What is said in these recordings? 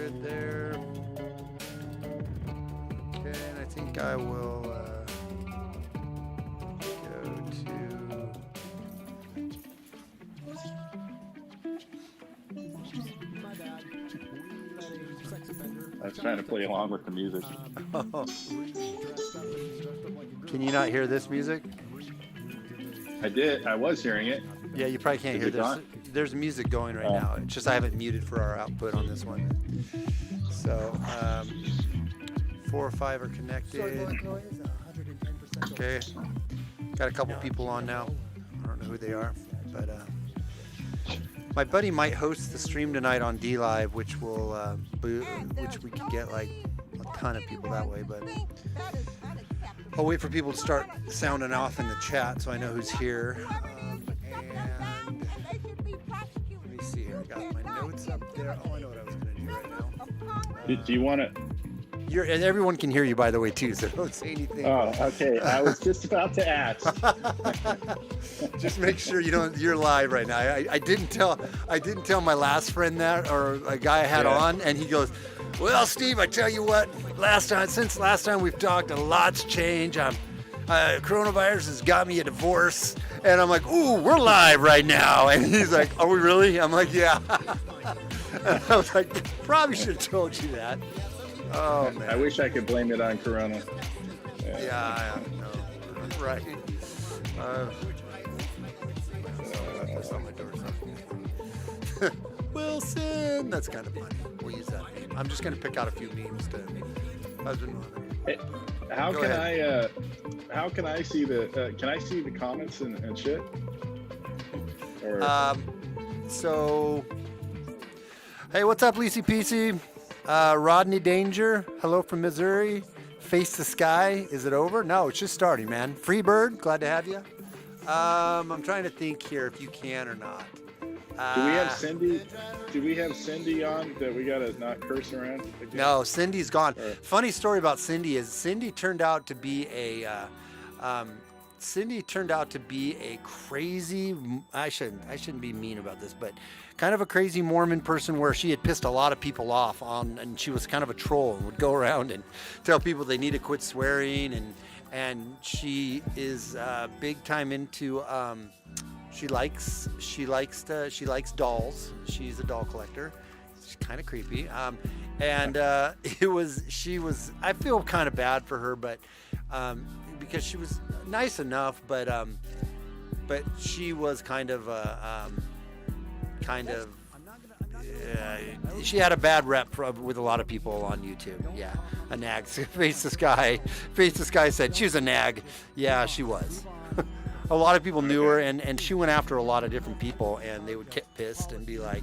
good there. Okay, and I think I will go to... I was trying to play along with the music. Can you not hear this music? I did. I was hearing it. Yeah, you probably can't hear. There's music going right now. It's just I have it muted for our output on this one. So 4 or 5 are connected. Okay, got a couple people on now. I don't know who they are, but my buddy might host the stream tonight on D Live, which will which we could get like a ton of people that way. But I'll wait for people to start sounding off in the chat so I know who's here. And let me see here. I got my notes up there. Oh, I know what I was going to do right now. Do you want to? And everyone can hear you, by the way, too. So don't say anything. Oh, okay. I was just about to ask. Just make sure you're live right now. I didn't tell my last friend that, or a guy I had on, and he goes, "Well, Steve, I tell you what. Since last time we've talked, a lot's changed. Coronavirus has got me a divorce." And I'm like, "Ooh, we're live right now." And he's like, "Are we really?" I'm like, "Yeah." And I was like, "Probably should have told you that." Oh man. I wish I could blame it on Corona. Yeah, I know. Right. That's on my door. Wilson. That's kind of funny. We'll use that name. I'm just going to pick out a few memes to husband. Hey, how can I see the comments and shit? Or... So, hey, what's up, Lacey PC? Rodney Danger, hello from Missouri. Face the Sky, is it over? No, it's just starting, man. Freebird, glad to have you. I'm trying to think here if you can or not. Do we have Cindy? Do we have Cindy on that we gotta not curse around again? No, Cindy's gone. Funny story about Cindy is Cindy turned out to be a crazy. I shouldn't be mean about this, but kind of a crazy Mormon person where she had pissed a lot of people off and she was kind of a troll and would go around and tell people they need to quit swearing and she is big time into she likes dolls. She's a doll collector. She's kind of creepy. She was I feel kind of bad for her, but because she was nice enough, but she was she had a bad rep with a lot of people on YouTube. Yeah, a nag. Face the Sky said she was a nag. Yeah, she was. A lot of people knew her, and she went after a lot of different people, and they would get pissed and be like,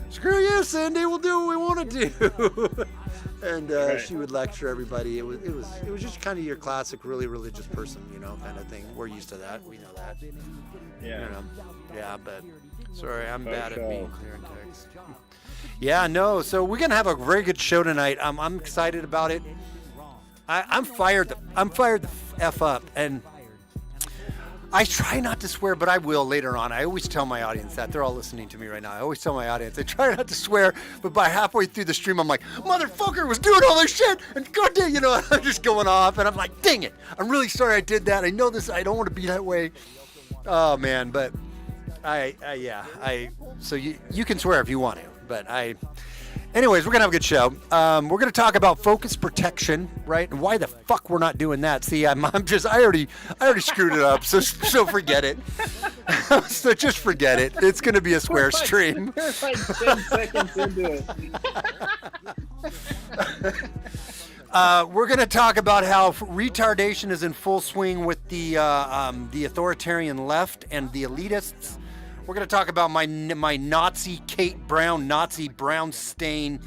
"Screw you, Cindy, we'll do what we want to do." And she would lecture everybody. It was just kind of your classic, really religious person, kind of thing. We're used to that. We know that. Yeah. Yeah, but sorry, I'm bad at being clear in text. Yeah, no. So we're gonna have a very good show tonight. I'm excited about it. I'm fired. I'm fired the f up, and I try not to swear, but I will later on. I always tell my audience that. They're all listening to me right now. I always tell my audience, I try not to swear, but by halfway through the stream, I'm like, motherfucker was doing all this shit, and goddamn, I'm just going off, and I'm like, dang it. I'm really sorry I did that. I know this. I don't want to be that way. Oh, man, but so you can swear if you want to, but anyways, we're going to have a good show. We're going to talk about focus protection, right? And why the fuck we're not doing that. See, I already screwed it up, so forget it. So just forget it. It's going to be a swear stream. We're like 10 seconds into it. We're going to talk about how retardation is in full swing with the authoritarian left and the elitists. We're going to talk about my Nazi Kate Brown, Nazi brown stain,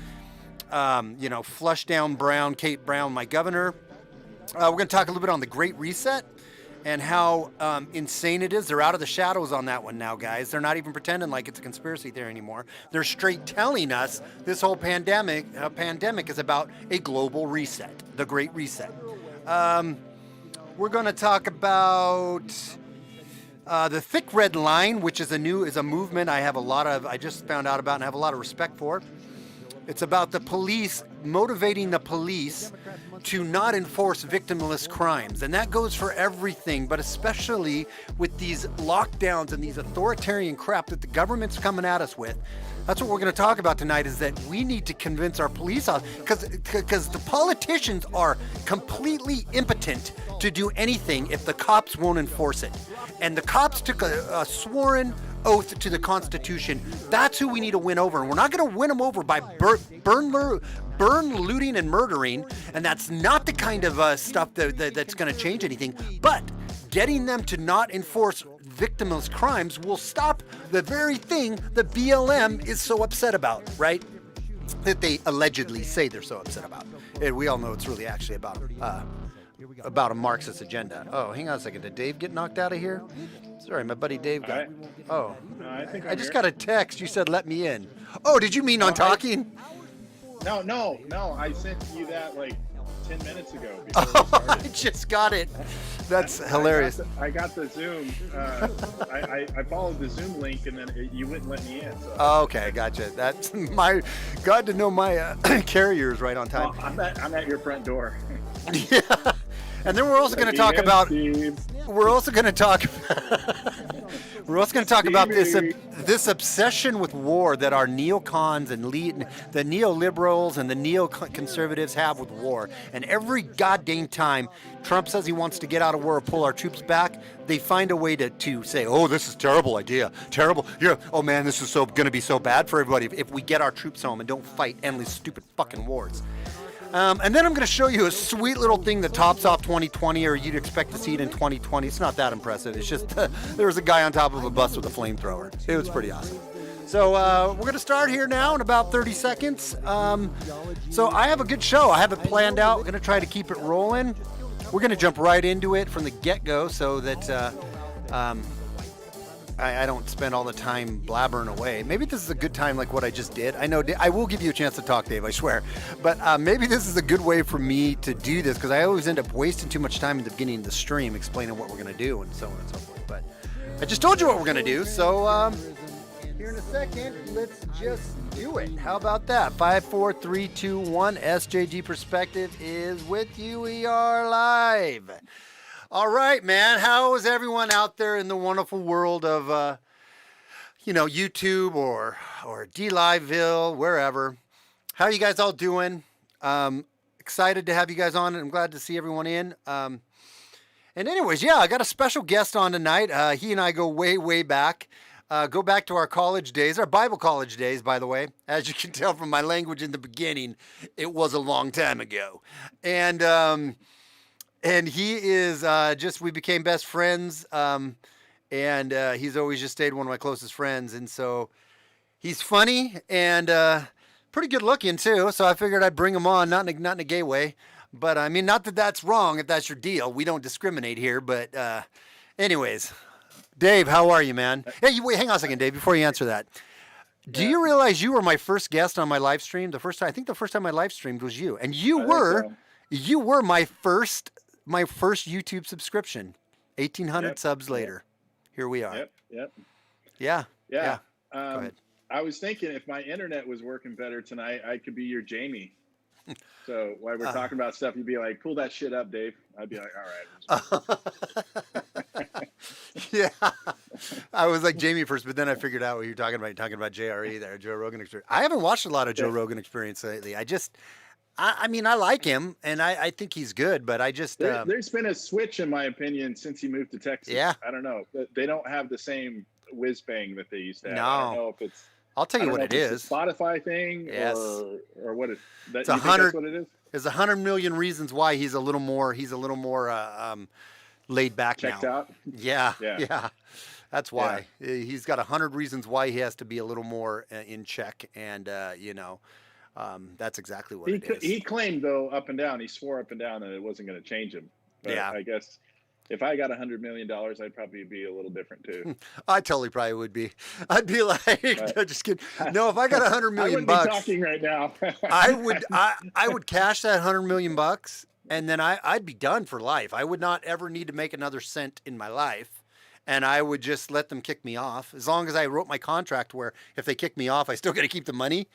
flush down brown Kate Brown, my governor. We're going to talk a little bit on the Great Reset and how insane it is. They're out of the shadows on that one now, guys. They're not even pretending like it's a conspiracy theory anymore. They're straight telling us this whole pandemic is about a global reset, the Great Reset. We're going to talk about the Thick Red Line, which is a movement I just found out about and have a lot of respect for. It's about the police, motivating the police to not enforce victimless crimes. And that goes for everything, but especially with these lockdowns and these authoritarian crap that the government's coming at us with. That's what we're going to talk about tonight, is that we need to convince our police because the politicians are completely impotent to do anything if the cops won't enforce it. And the cops took a sworn oath to the Constitution. That's who we need to win over. And we're not going to win them over by burn, looting, and murdering. And that's not the kind of stuff that's going to change anything. But getting them to not enforce victimless crimes will stop the very thing that BLM is so upset about, right? That they allegedly say they're so upset about. And we all know it's really actually about a Marxist agenda. Oh, hang on a second. Did Dave get knocked out of here? Sorry, my buddy Dave got... Oh. No, I just got a text. You said, let me in. Oh, did you mean on talking? No. I sent you that like 10 minutes ago. Oh, I just got it. That's hilarious. I got the Zoom. I followed the Zoom link, and then you wouldn't let me in. So. Oh, okay, gotcha. That's my... God to know my carrier is right on time. Well, I'm at your front door. Yeah. And then we're also going to talk about... We're also going to talk... We're also going to talk about this obsession with war that our neocons and the neoliberals and the neoconservatives have with war. And every goddamn time Trump says he wants to get out of war or pull our troops back, they find a way to say, oh, this is a terrible idea. Terrible. Oh, man, this is going to be so bad for everybody if we get our troops home and don't fight endless stupid fucking wars. And then I'm going to show you a sweet little thing that tops off 2020, or you'd expect to see it in 2020. It's not that impressive. It's just there was a guy on top of a bus with a flamethrower. It was pretty awesome. So we're going to start here now in about 30 seconds. So I have a good show. I have it planned out. We're going to try to keep it rolling. We're going to jump right into it from the get-go so that I don't spend all the time blabbering away. Maybe this is a good time like what I just did. I know I will give you a chance to talk, Dave, I swear. But maybe this is a good way for me to do this, because I always end up wasting too much time at the beginning of the stream explaining what we're going to do and so on and so forth. But I just told you what we're going to do, so here in a second, let's just do it. How about that? 5, 4, 3, 2, 1. SJG Perspective is with you. We are live. All right, man. How is everyone out there in the wonderful world of, YouTube or D-Liveville, wherever? How are you guys all doing? Excited to have you guys on, and I'm glad to see everyone in. And anyways, yeah, I got a special guest on tonight. He and I go way, way back. Go back to our college days, our Bible college days, by the way. As you can tell from my language in the beginning, it was a long time ago. And he is we became best friends, and he's always just stayed one of my closest friends. And so he's funny and pretty good looking too. So I figured I'd bring him on, not in a gay way, but I mean, not that that's wrong if that's your deal. We don't discriminate here. But anyways, Dave, how are you, man? Hey, wait, hang on a second, Dave, before you answer that. Do you realize you were my first guest on my live stream? The first time I live streamed was you, and you were my first YouTube subscription. 1,800 subs later. Here we are. Yep. Yeah. Go ahead. I was thinking if my internet was working better tonight, I could be your Jamie. So while we're talking about stuff, you'd be like, pull that shit up, Dave. I'd be like, all right. Yeah. I was like Jamie first, but then I figured out what you're talking about. You're talking about JRE there, Joe Rogan Experience. I haven't watched a lot of Joe Rogan Experience lately. I mean, I like him, and I think he's good, but I just... There's been a switch, in my opinion, since he moved to Texas. Yeah. I don't know. They don't have the same whiz-bang that they used to have. No. I don't know if it's... I'll tell you what it is. It's a Spotify thing, yes. or what it... It's that's what it is? There's 100 million reasons why he's a little more laid back now. Checked out? Yeah. That's why. Yeah. He's got 100 reasons why he has to be a little more in check, and, that's exactly what it is. He claimed, though, up and down, he swore up and down that it wasn't going to change him. But yeah. I guess if I got $100 million, I'd probably be a little different, too. I totally probably would be. I'd be like, just kidding. No, if I got $100 million I wouldn't be talking right now. I would cash that $100 million, and then I'd be done for life. I would not ever need to make another cent in my life. And I would just let them kick me off. As long as I wrote my contract where if they kick me off, I still got to keep the money.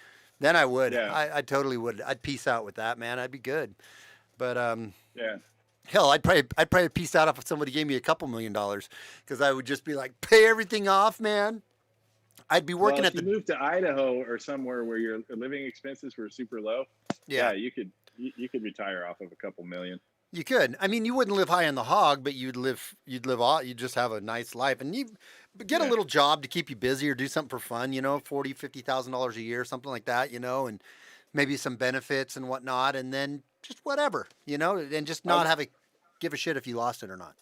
Then I would. Yeah. I totally would. I'd peace out with that, man. I'd be good. But Yeah. hell, I'd probably peace out if somebody gave me a couple $1,000,000 because I would just be like, pay everything off, man. I'd be working Well, at if you move to Idaho or somewhere where your living expenses were super low, Yeah. you could retire off of a couple million. You could. I mean, you wouldn't live high on the hog, but you'd just have a nice life, and you get a Yeah. little job to keep you busy or do something for fun. You know, $40,000-$50,000 a year, something like that. You know, and maybe some benefits and whatnot, and then just whatever. You know, and just not give a shit if you lost it or not.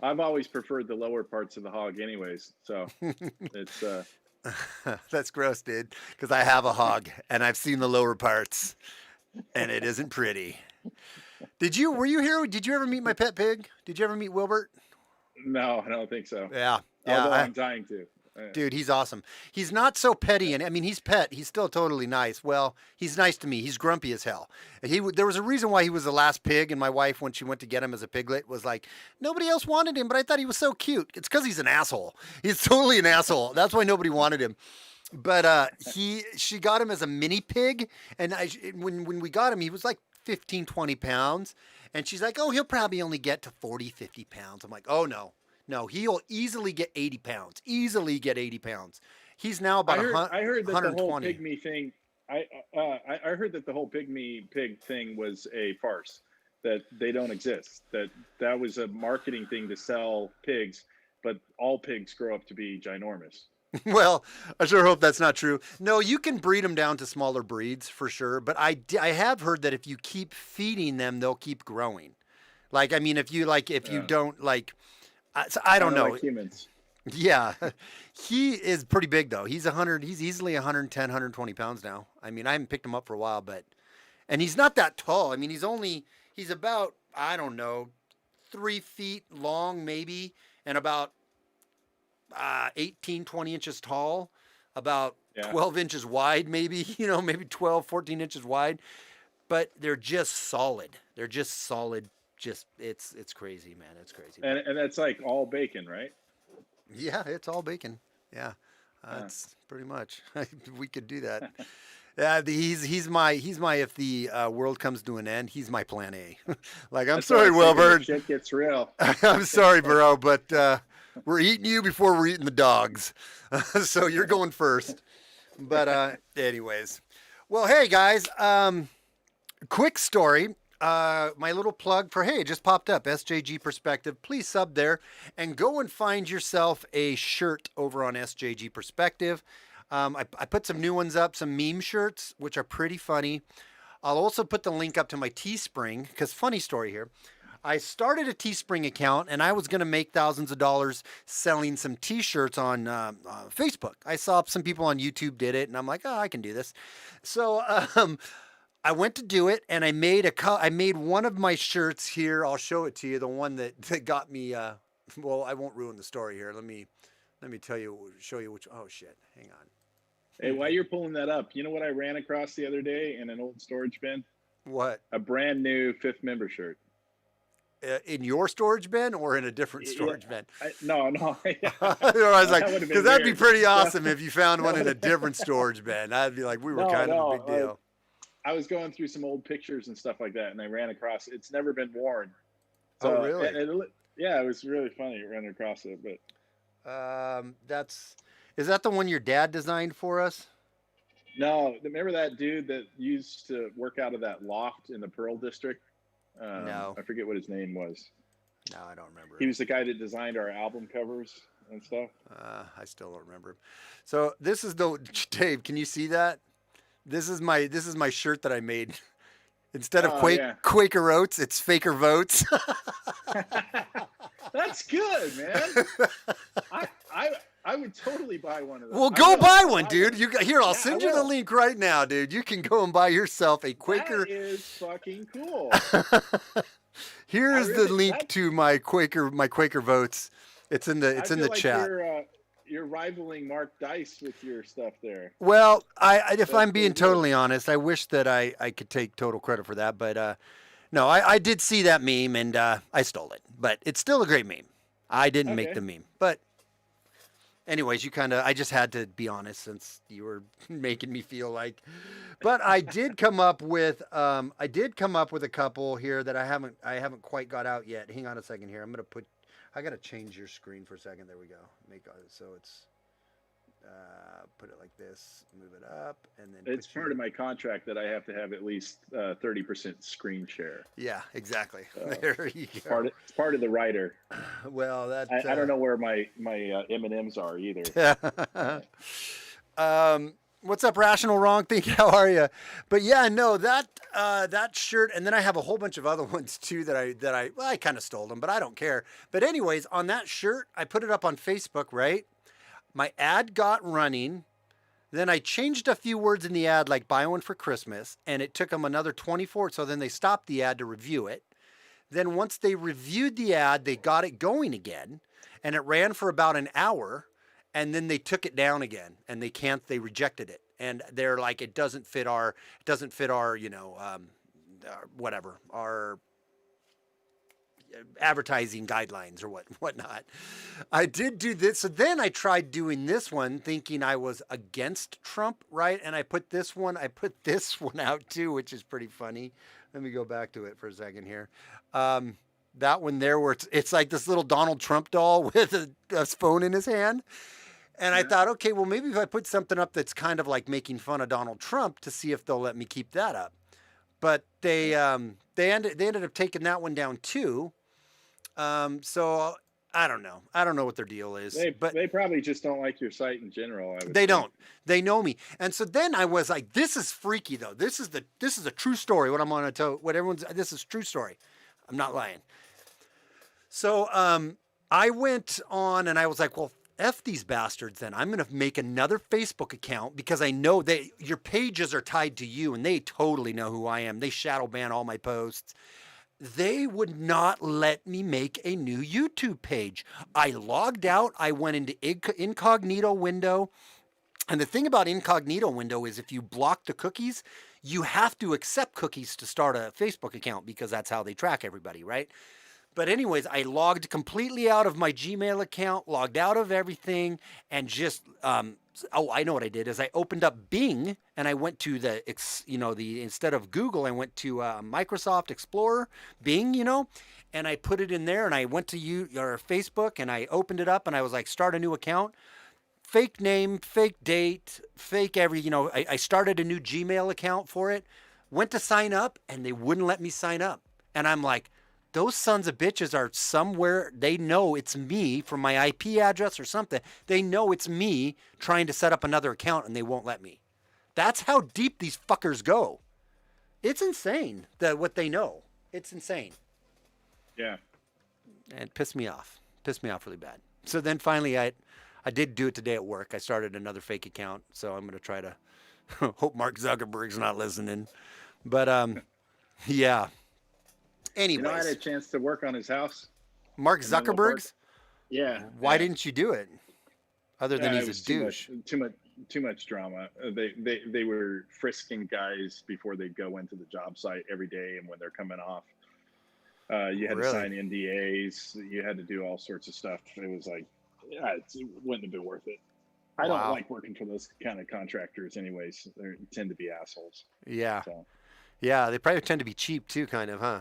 I've always preferred the lower parts of the hog, anyways. So it's That's gross, dude. Because I have a hog and I've seen the lower parts, and it isn't pretty. Were you here? Did you ever meet my pet pig? Did you ever meet Wilbert? no, I don't think so. Yeah. Although I'm dying to. Dude, he's awesome. He's not so petty, and I mean, he's pet. He's still totally nice. Well, he's nice to me. He's grumpy as hell. There was a reason why he was the last pig, and my wife, when she went to get him as a piglet, was like, nobody else wanted him, but I thought he was so cute. It's because he's an asshole. He's totally an asshole. That's why nobody wanted him. But she got him as a mini pig, and when we got him, he was like 15, 20 pounds, and she's like, oh, he'll probably only get to 40, 50 pounds. I'm like, oh no. No, he'll easily get 80 pounds. Easily get 80 pounds. He's now about I heard that 120. the whole pygmy thing. I heard that the whole pygmy pig thing was a farce. That they don't exist. That was a marketing thing to sell pigs, but all pigs grow up to be ginormous. Well, I sure hope that's not true. No, you can breed them down to smaller breeds for sure. But I have heard that if you keep feeding them, they'll keep growing. Like, I mean, if you don't like. So I don't know. Like humans. Yeah. He is pretty big though. He's easily 110, 120 pounds now. I mean, I haven't picked him up for a while, and he's not that tall. I mean, he's about, I don't know, 3 feet long maybe, and about 18, 20 inches tall, about 12 inches wide maybe, maybe 12, 14 inches wide, but they're just solid. They're just solid. Just it's crazy, man. It's crazy. And that's like all bacon, right? Yeah, it's all bacon. Yeah, that's pretty much. We could do that. Yeah, he's my if the world comes to an end, he's my plan A. Like, I'm sorry, Wilbert. Shit gets real. I'm sorry, bro, but we're eating you before we're eating the dogs. So you're going first. But anyways, well, hey guys, quick story. My little plug for, hey, it just popped up, SJG Perspective. Please sub there and go and find yourself a shirt over on SJG Perspective. I put some new ones up, some meme shirts, which are pretty funny. I'll also put the link up to my Teespring, because funny story here. I started a Teespring account, and I was going to make thousands of dollars selling some T-shirts on Facebook. I saw some people on YouTube did it, and I'm like, oh, I can do this. So I went to do it, and I made one of my shirts here. I'll show it to you. The one that got me. Well, I won't ruin the story here. Let me show you which. Oh shit! Hang on. Hey, while you're pulling that up, you know what I ran across the other day in an old storage bin? What? A brand new fifth member shirt. In your storage bin or in a different storage bin? No. I was like, because that'd be pretty awesome if you found one in a different storage bin. I'd be like, we were kind of a big deal. I was going through some old pictures and stuff like that, and I ran across. It's never been worn. So, oh, really? It was really funny running across it. But is that the one your dad designed for us? No, remember that dude that used to work out of that loft in the Pearl District? No, I forget what his name was. No, I don't remember. He was the guy that designed our album covers and stuff. I still don't remember. So this is Dave. Can you see that? This is my shirt that I made. Instead of Quaker Oats, it's Faker Votes. That's good, man. I would totally buy one of those. Well, go buy one, dude. I'll send you the link right now, dude. You can go and buy yourself a Quaker. That is fucking cool. Here's the link to my Quaker Votes. It's in the chat. You're rivaling Mark Dice with your stuff there. Well, if I'm being totally honest, I wish that I could take total credit for that, but no, I did see that meme and I stole it. But it's still a great meme. I didn't make the meme, but Anyways, I just had to be honest since you were making me feel like, but I did come up with a couple here that I haven't quite got out yet. Hang on a second here. I got to change your screen for a second. There we go. So it's, put it like this, move it up, and then it's part of my contract that I have to have at least 30% screen share. Yeah, exactly. There you go. It's part of the writer. Well, I don't know where my M&Ms are either. What's up, Rational Wrong Think? How are you? But yeah, no, that shirt, and then I have a whole bunch of other ones too that I kind of stole them, but I don't care. But anyways, on that shirt, I put it up on Facebook, right? My ad got running. Then I changed a few words in the ad, like buy one for Christmas, and it took them another 24. So then they stopped the ad to review it. Then once they reviewed the ad, they got it going again, and it ran for about an hour, and then they took it down again, and they rejected it. And they're like, it doesn't fit our, whatever, our advertising guidelines or whatnot. I did do this. So then I tried doing this one thinking I was against Trump, right? And I put this one out too, which is pretty funny. Let me go back to it for a second here. That one there where it's like this little Donald Trump doll with a phone in his hand. And I thought, okay, well, maybe if I put something up that's kind of like making fun of Donald Trump to see if they'll let me keep that up. But they ended up taking that one down too. So I don't know. I don't know what their deal is. They probably just don't like your site in general. They don't. They know me. And so then I was like, this is freaky though. This is a true story. What I'm going to tell, this is a true story. I'm not lying. So, I went on and I was like, well, F these bastards then. I'm going to make another Facebook account because I know your pages are tied to you and they totally know who I am. They shadow ban all my posts. They would not let me make a new YouTube page. I logged out. I went into incognito window. And the thing about incognito window is if you block the cookies, you have to accept cookies to start a Facebook account because that's how they track everybody, right? But anyways, I logged completely out of my Gmail account, logged out of everything, and just, I know what I did is I opened up Bing and I went to instead of Google, I went to Microsoft Explorer, Bing, and I put it in there and I went to Facebook and I opened it up and I was like, start a new account. Fake name, fake date, fake I started a new Gmail account for it, went to sign up and they wouldn't let me sign up. And I'm like, those sons of bitches are somewhere. They know it's me from my IP address or something. They know it's me trying to set up another account and they won't let me. That's how deep these fuckers go. It's insane what they know. It's insane. Yeah. And it pissed me off. Pissed me off really bad. So then finally I did do it today at work. I started another fake account. So I'm going to try to hope Mark Zuckerberg's not listening. But yeah. Anyways. I had a chance to work on his house. Mark Zuckerberg's? Yeah. Why didn't you do it? Other than he's a douche. Too much drama. They were frisking guys before they go into the job site every day and when they're coming off. You had to sign NDAs. You had to do all sorts of stuff. It was like, it wouldn't have been worth it. I don't like working for those kind of contractors anyways. They tend to be assholes. Yeah. So. Yeah, they probably tend to be cheap too, kind of, huh?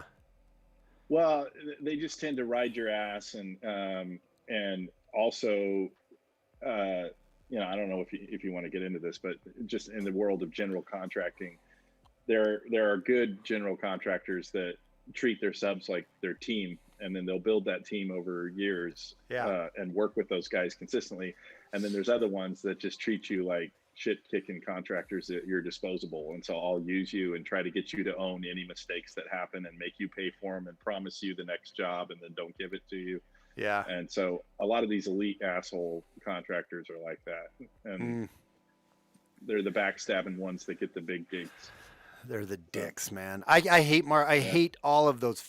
Well, they just tend to ride your ass, and also, I don't know if you want to get into this, but just in the world of general contracting, there are good general contractors that treat their subs like their team, and then they'll build that team over years, and work with those guys consistently. And then there's other ones that just treat you like shit-kicking contractors that you're disposable, and so I'll use you and try to get you to own any mistakes that happen and make you pay for them and promise you the next job and then don't give it to you. Yeah. And so a lot of these elite asshole contractors are like that, and they're the backstabbing ones that get the big gigs. They're the dicks, man. I hate I hate all of those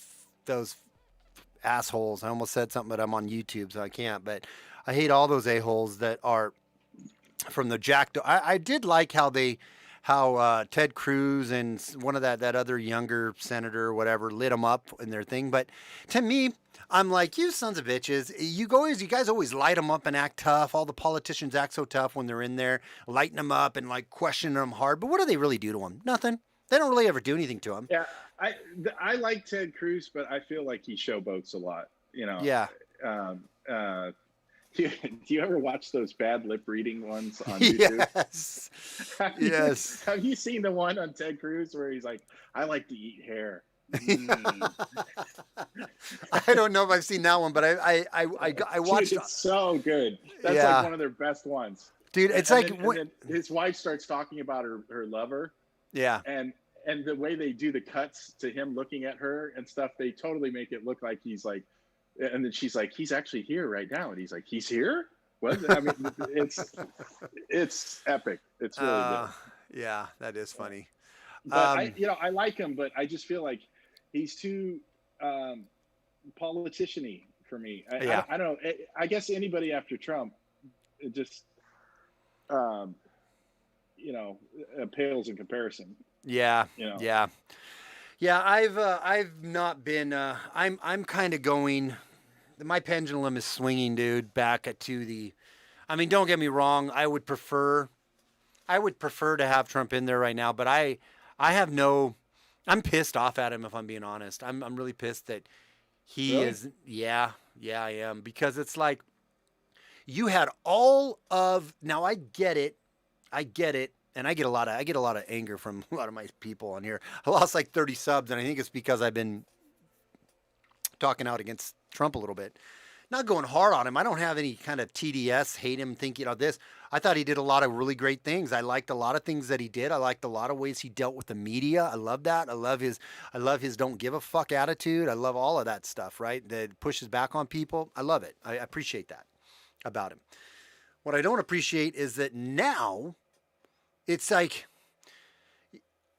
assholes. I almost said something, but I'm on YouTube, so I can't. But I hate all those a-holes that are from the jacked. I did like how how Ted Cruz and one of that other younger senator or whatever lit them up in their thing. But to me, I'm like, you sons of bitches. You guys always light them up and act tough. All the politicians act so tough when they're in there, lighting them up and like questioning them hard. But what do they really do to them? Nothing. They don't really ever do anything to them. Yeah, I like Ted Cruz, but I feel like he showboats a lot. You know. Yeah. Um, do you ever watch those bad lip reading ones on YouTube? Yes. Yes. Have you seen the one on Ted Cruz where he's like, "I like to eat hair"? I don't know if I've seen that one, but I watched. Dude, it's so good. That's like one of their best ones. Dude, it's and like then his wife starts talking about her lover. Yeah. And the way they do the cuts to him looking at her and stuff, they totally make it look like he's like, and then she's like, he's actually here right now, and he's like, he's here. What? I mean, it's epic. It's really good. Yeah, that is funny. But I like him, but I just feel like he's too politician-y for me. I don't know. I guess anybody after Trump, it just pales in comparison. Yeah. Yeah. I've not been. I'm kind of going. My pendulum is swinging, dude, back to the. I mean, don't get me wrong. I would prefer to have Trump in there right now, but I have no. I'm pissed off at him, if I'm being honest. I'm really pissed that he Really? is. Yeah, I am, because it's like you had all of. Now I get it, and I get a lot of anger from a lot of my people on here. I lost like 30 subs, and I think it's because I've been talking out against Trump a little bit. Not going hard on him. I don't have any kind of TDS, hate him, think this. I thought he did a lot of really great things. I liked a lot of things that he did. I liked a lot of ways he dealt with the media. I love that. I love his don't give a fuck attitude. I love all of that stuff, right? That pushes back on people. I love it. I appreciate that about him. What I don't appreciate is that now it's like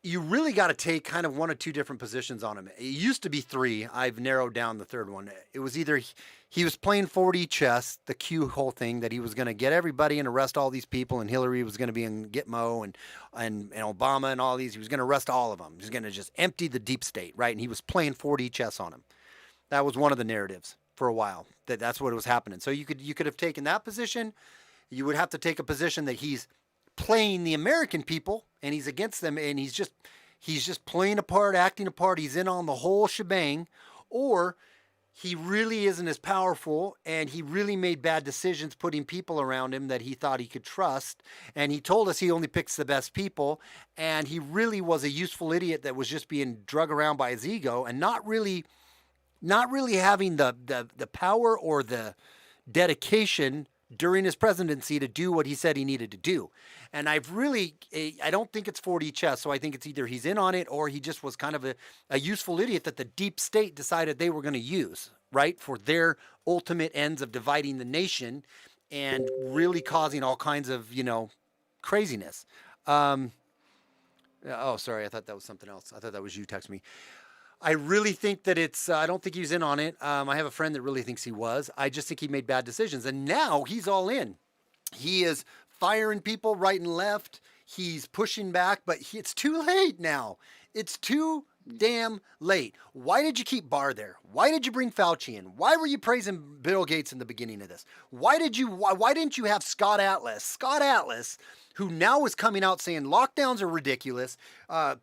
you really got to take kind of one or two different positions on him. It used to be three. I've narrowed down the third one. It was either he was playing 4D chess, the Q whole thing, that he was going to get everybody and arrest all these people, and Hillary was going to be in Gitmo and Obama and all these. He was going to arrest all of them. He was going to just empty the deep state, right? And he was playing 4D chess on him. That was one of the narratives for a while. That's what was happening. So you could have taken that position. You would have to take a position that he's playing the American people and he's against them, and he's just playing a part, acting a part. He's in on the whole shebang, or he really isn't as powerful and he really made bad decisions putting people around him that he thought he could trust. And he told us he only picks the best people, and he really was a useful idiot that was just being drug around by his ego and not really having the power or the dedication during his presidency to do what he said he needed to do. And I don't think it's 4D chess. So I think it's either he's in on it or he just was kind of a useful idiot that the deep state decided they were going to use, right, for their ultimate ends of dividing the nation and really causing all kinds of, craziness. Oh, sorry. I thought that was something else. I thought that was you texting me. I really think that I don't think he was in on it. I have a friend that really thinks he was. I just think he made bad decisions. And now he's all in. He is firing people right and left. He's pushing back, but it's too late now. It's too damn late. Why did you keep Barr there? Why did you bring Fauci in? Why were you praising Bill Gates in the beginning of this? Why didn't you have Scott Atlas, who now is coming out saying lockdowns are ridiculous.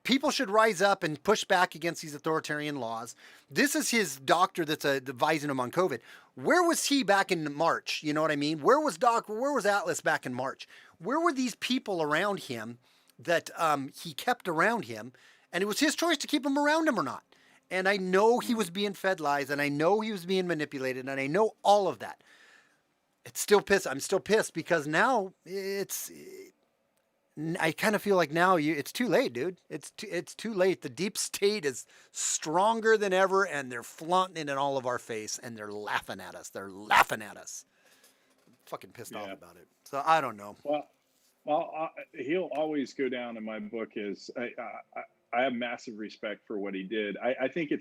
People should rise up and push back against these authoritarian laws. This is his doctor that's advising him on COVID. Where was he back in March? You know what I mean? Where was Atlas back in March? Where were these people around him that he kept around him? And it was his choice to keep him around him or not. And I know he was being fed lies, and I know he was being manipulated, and I know all of that. It's still pissed. I'm still pissed because now I kind of feel like now it's too late, dude. It's too late. The deep state is stronger than ever, and they're flaunting it in all of our face, and they're laughing at us. I'm fucking pissed off about it. So I don't know. Well, he'll always go down in my book as I have massive respect for what he did. I think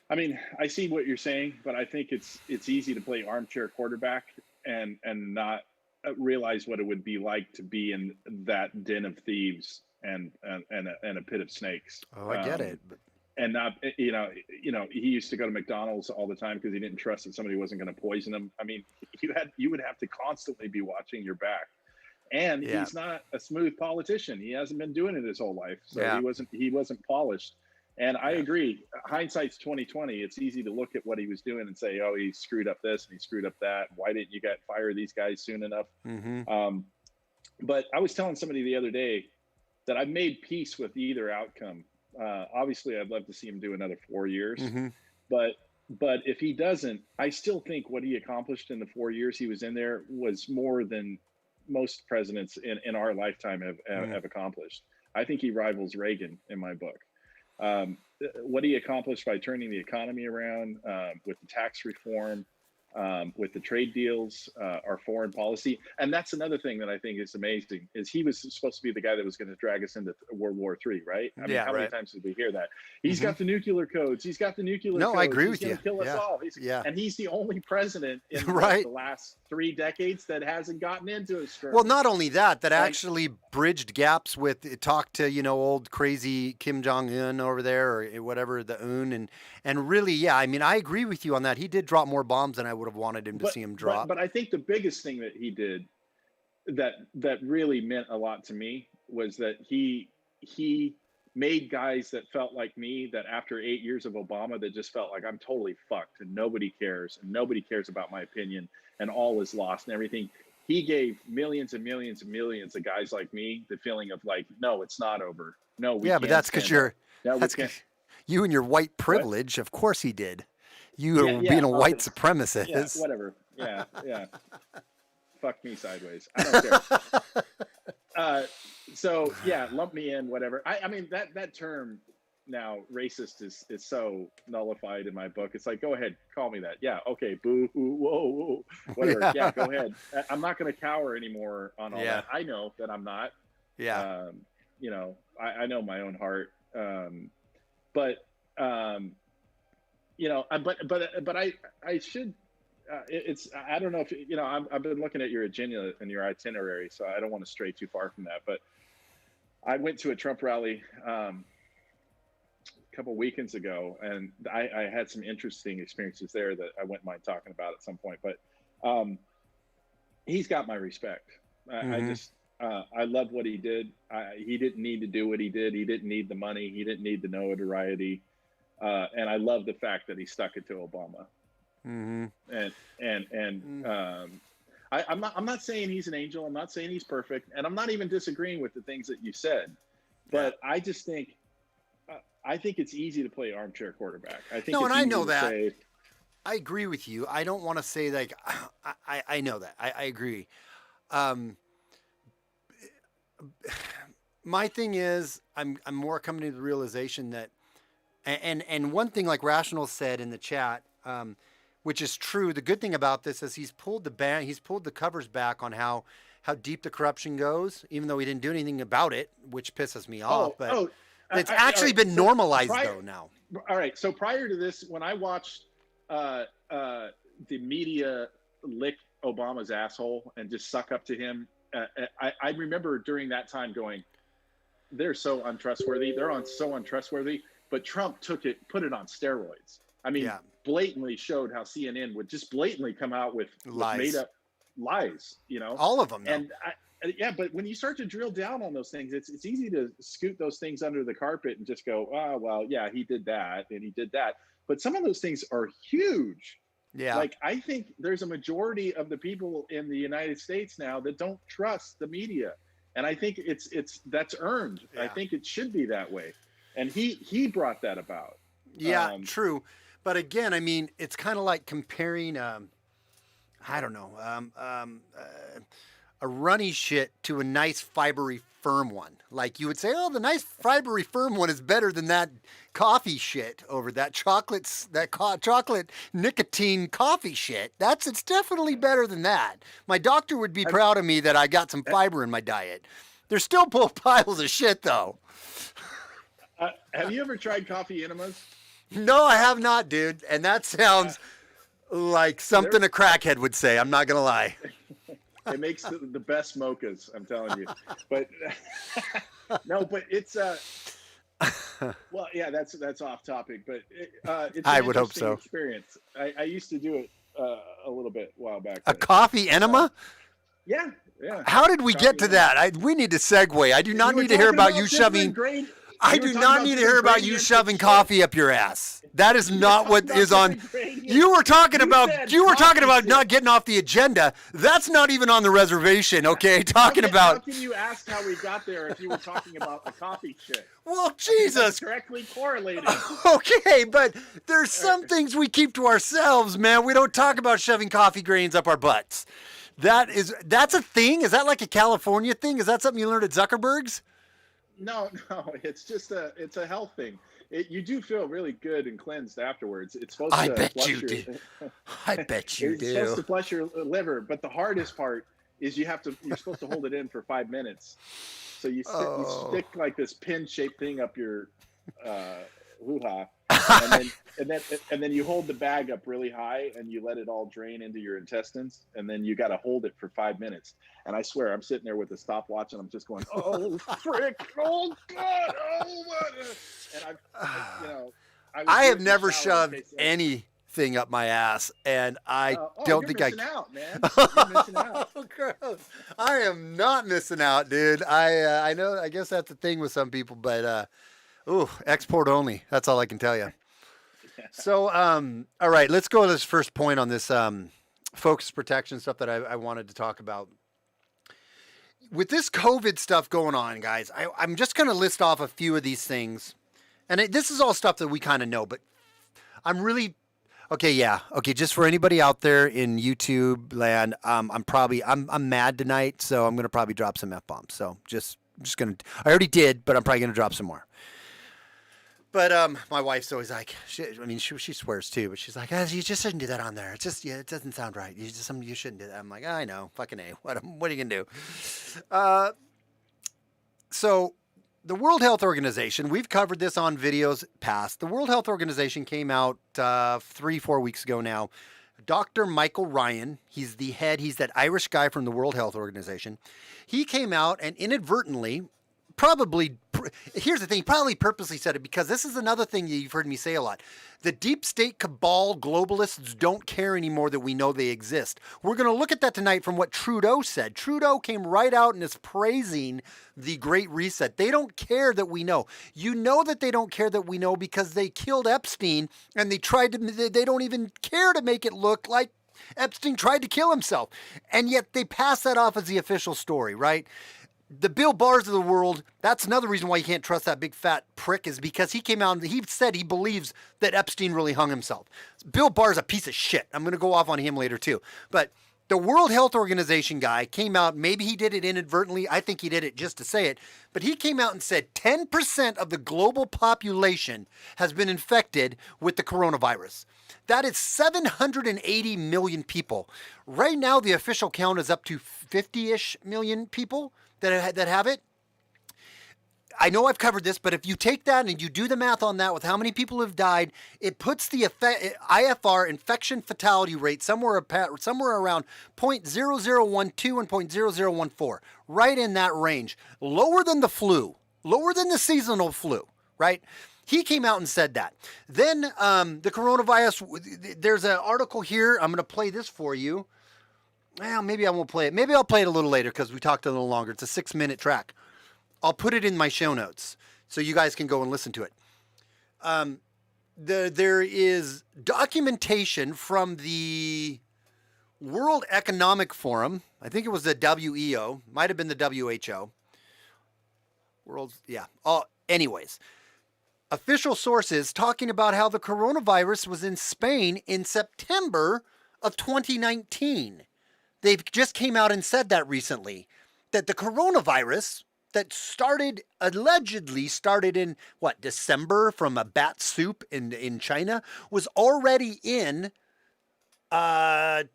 I see what you're saying, but I think it's easy to play armchair quarterback and not realize what it would be like to be in that den of thieves and a pit of snakes. Oh, I get it. And not, he used to go to McDonald's all the time because he didn't trust that somebody wasn't going to poison him. I mean, you would have to constantly be watching your back. And he's not a smooth politician. He hasn't been doing it his whole life, so he wasn't polished. And I agree. Hindsight's 2020. It's easy to look at what he was doing and say, "Oh, he screwed up this and he screwed up that. Why didn't you fire these guys soon enough?" Mm-hmm. But I was telling somebody the other day that I've made peace with either outcome. Obviously, I'd love to see him do another 4 years, Mm-hmm. but if he doesn't, I still think what he accomplished in the 4 years he was in there was more than most presidents in our lifetime have accomplished. I think he rivals Reagan in my book. What he accomplished by turning the economy around, with the tax reform, with the trade deals, our foreign policy. And that's another thing that I think is amazing, is he was supposed to be the guy that was going to drag us into World War III, right? I mean, how many times did we hear that? He's got the nuclear codes. He's got the nuclear codes. I agree with you. He's going to kill us all. And he's the only president in the last 3 decades that hasn't gotten into a skirmish. Well, not only that actually bridged gaps with, talked to, old crazy Kim Jong-un over there, or whatever, the Un. And really, I mean, I agree with you on that. He did drop more bombs than I would have wanted him to see him drop. But I think the biggest thing that he did that really meant a lot to me was that he made guys that felt like me, that after 8 years of Obama, that just felt like I'm totally fucked and nobody cares about my opinion and all is lost and everything. He gave millions and millions and millions of guys like me the feeling of like, no, it's not over. No, we can't. But that's because you and your white privilege. What? Of course he did. You being a white supremacist. Yeah, whatever. Yeah. Fuck me sideways. I don't care. So lump me in, whatever. I mean that term now, racist, is so nullified in my book. It's like, go ahead, call me that. Yeah, okay, boo, whoa, whatever. Yeah, go ahead. I'm not going to cower anymore on all that. I know that I'm not. Yeah. I know my own heart. But I should. It's, I don't know if I've been looking at your agenda and your itinerary, so I don't want to stray too far from that. But I went to a Trump rally a couple weekends ago, and I had some interesting experiences there that I wouldn't mind talking about at some point. But he's got my respect. I love what he did. He didn't need to do what he did. He didn't need the money. He didn't need the notoriety. And I love the fact that he stuck it to Obama. Mm-hmm. I'm not saying he's an angel. I'm not saying he's perfect, and I'm not even disagreeing with the things that you said. But I just think, I think it's easy to play armchair quarterback. I think and I know that. I agree with you. I don't want to say like I know that. I agree. My thing is, I'm more coming to the realization that, and one thing like Rational said in the chat, which is true. The good thing about this is he's pulled the covers back on how deep the corruption goes, even though he didn't do anything about it, which pisses me off. But it's actually been normalized though now. All right. So prior to this, when I watched the media lick Obama's asshole and just suck up to him, I remember during that time going, they're so untrustworthy. They're so untrustworthy. But Trump put it on steroids. I mean, blatantly showed how CNN would just blatantly come out with made up lies, all of them. Though. And but when you start to drill down on those things, it's easy to scoot those things under the carpet and just go, oh, well, yeah, he did that and he did that. But some of those things are huge. Yeah. Like, I think there's a majority of the people in the United States now that don't trust the media. And I think that's earned. Yeah. I think it should be that way. And he brought that about. Yeah, true. But again, I mean, it's kind of like comparing, a runny shit to a nice fibery firm one. Like you would say, oh, the nice fibery firm one is better than that coffee shit over that chocolate nicotine coffee shit. It's definitely better than that. My doctor would be proud of me that I got some fiber in my diet. There's still both piles of shit though. Have you ever tried coffee enemas? No, I have not, dude. And that sounds like something a crackhead would say. I'm not going to lie. It makes the best mochas, I'm telling you. But no, but it's well, yeah, that's off topic, but it's an I would hope interesting so. experience. I used to do it a little bit a while back. A But, coffee enema? yeah, yeah. How did we get Coffee to enema. that? We need to segue. I do not You were need to hear talking about you different shoving. grade. I You were do talking not about need to different hear about you gradients shoving of coffee up your ass. That is not what talking is about on. different gradients. You were talking You about said not coffee getting off the agenda. That's not even on the reservation. Okay, talking How about. can you ask how we got there if you were talking about the coffee shit? Well, That's Jesus. directly correlated. Okay, but there's some things we keep to ourselves, man. We don't talk about shoving coffee grains up our butts. That's a thing? Is that like a California thing? Is that something you learned at Zuckerberg's? No, it's just it's a health thing. You do feel really good and cleansed afterwards. It's supposed I to bet flush you your, do. I bet you it's supposed to do. flush your liver, but the hardest part is you're supposed to hold it in for 5 minutes. So you stick like this pin-shaped thing up your hoo-ha, and then you hold the bag up really high and you let it all drain into your intestines, and then you got to hold it for 5 minutes. And I swear, I'm sitting there with a stopwatch and I'm just going, "Oh frick! Oh God! Oh what?" And I have never shoved anything up my ass, and I don't think you're missing out, man. You're missing out. Oh, gross. I am not missing out, dude. I know. I guess that's the thing with some people, but export only. That's all I can tell you. So, all right, let's go to this first point on this focus protection stuff that I wanted to talk about. With this COVID stuff going on, guys, I'm just going to list off a few of these things. And this is all stuff that we kind of know, but I'm really... Okay, yeah. Okay, just for anybody out there in YouTube land, I'm mad tonight, so I'm going to probably drop some F-bombs. So I'm just going to... I already did, but I'm probably going to drop some more. But my wife's always like, she swears too, but she's like, you just shouldn't do that on there. It's just, it doesn't sound right. You shouldn't do that. I'm like, I know, fucking A. What are you gonna do? So the World Health Organization, we've covered this on videos past. The World Health Organization came out 3-4 weeks ago now. Dr. Michael Ryan, he's the head. He's that Irish guy from the World Health Organization. He came out and inadvertently. Here's the thing, he probably purposely said it because this is another thing you've heard me say a lot. The deep state cabal globalists don't care anymore that we know they exist. We're going to look at that tonight from what Trudeau said. Trudeau came right out and is praising the Great Reset. They don't care that we know. You know that they don't care that we know because they killed Epstein and they don't even care to make it look like Epstein tried to kill himself. And yet they pass that off as the official story, right? The Bill Barrs of the world, that's another reason why you can't trust that big fat prick is because he came out and he said he believes that Epstein really hung himself. Bill Barr's a piece of shit. I'm going to go off on him later too. But the World Health Organization guy came out, maybe he did it inadvertently. I think he did it just to say it. But he came out and said 10% of the global population has been infected with the coronavirus. That is 780 million people. Right now, the official count is up to 50-ish million people that have it. I know I've covered this, but if you take that and you do the math on that with how many people have died, it puts the IFR infection fatality rate somewhere around 0.0012 and 0.0014, right in that range. Lower than the flu, lower than the seasonal flu, right? He came out and said that. Then the coronavirus, there's an article here. I'm going to play this for you. Well, maybe I won't play it. Maybe I'll play it a little later because we talked a little longer. It's a 6-minute track. I'll put it in my show notes so you guys can go and listen to it. There is documentation from the World Economic Forum. I think it was the WEO. Might have been the WHO. Anyways, official sources talking about how the coronavirus was in Spain in September of 2019. They've just came out and said that recently, that the coronavirus that allegedly started in December from a bat soup in China was already in Italy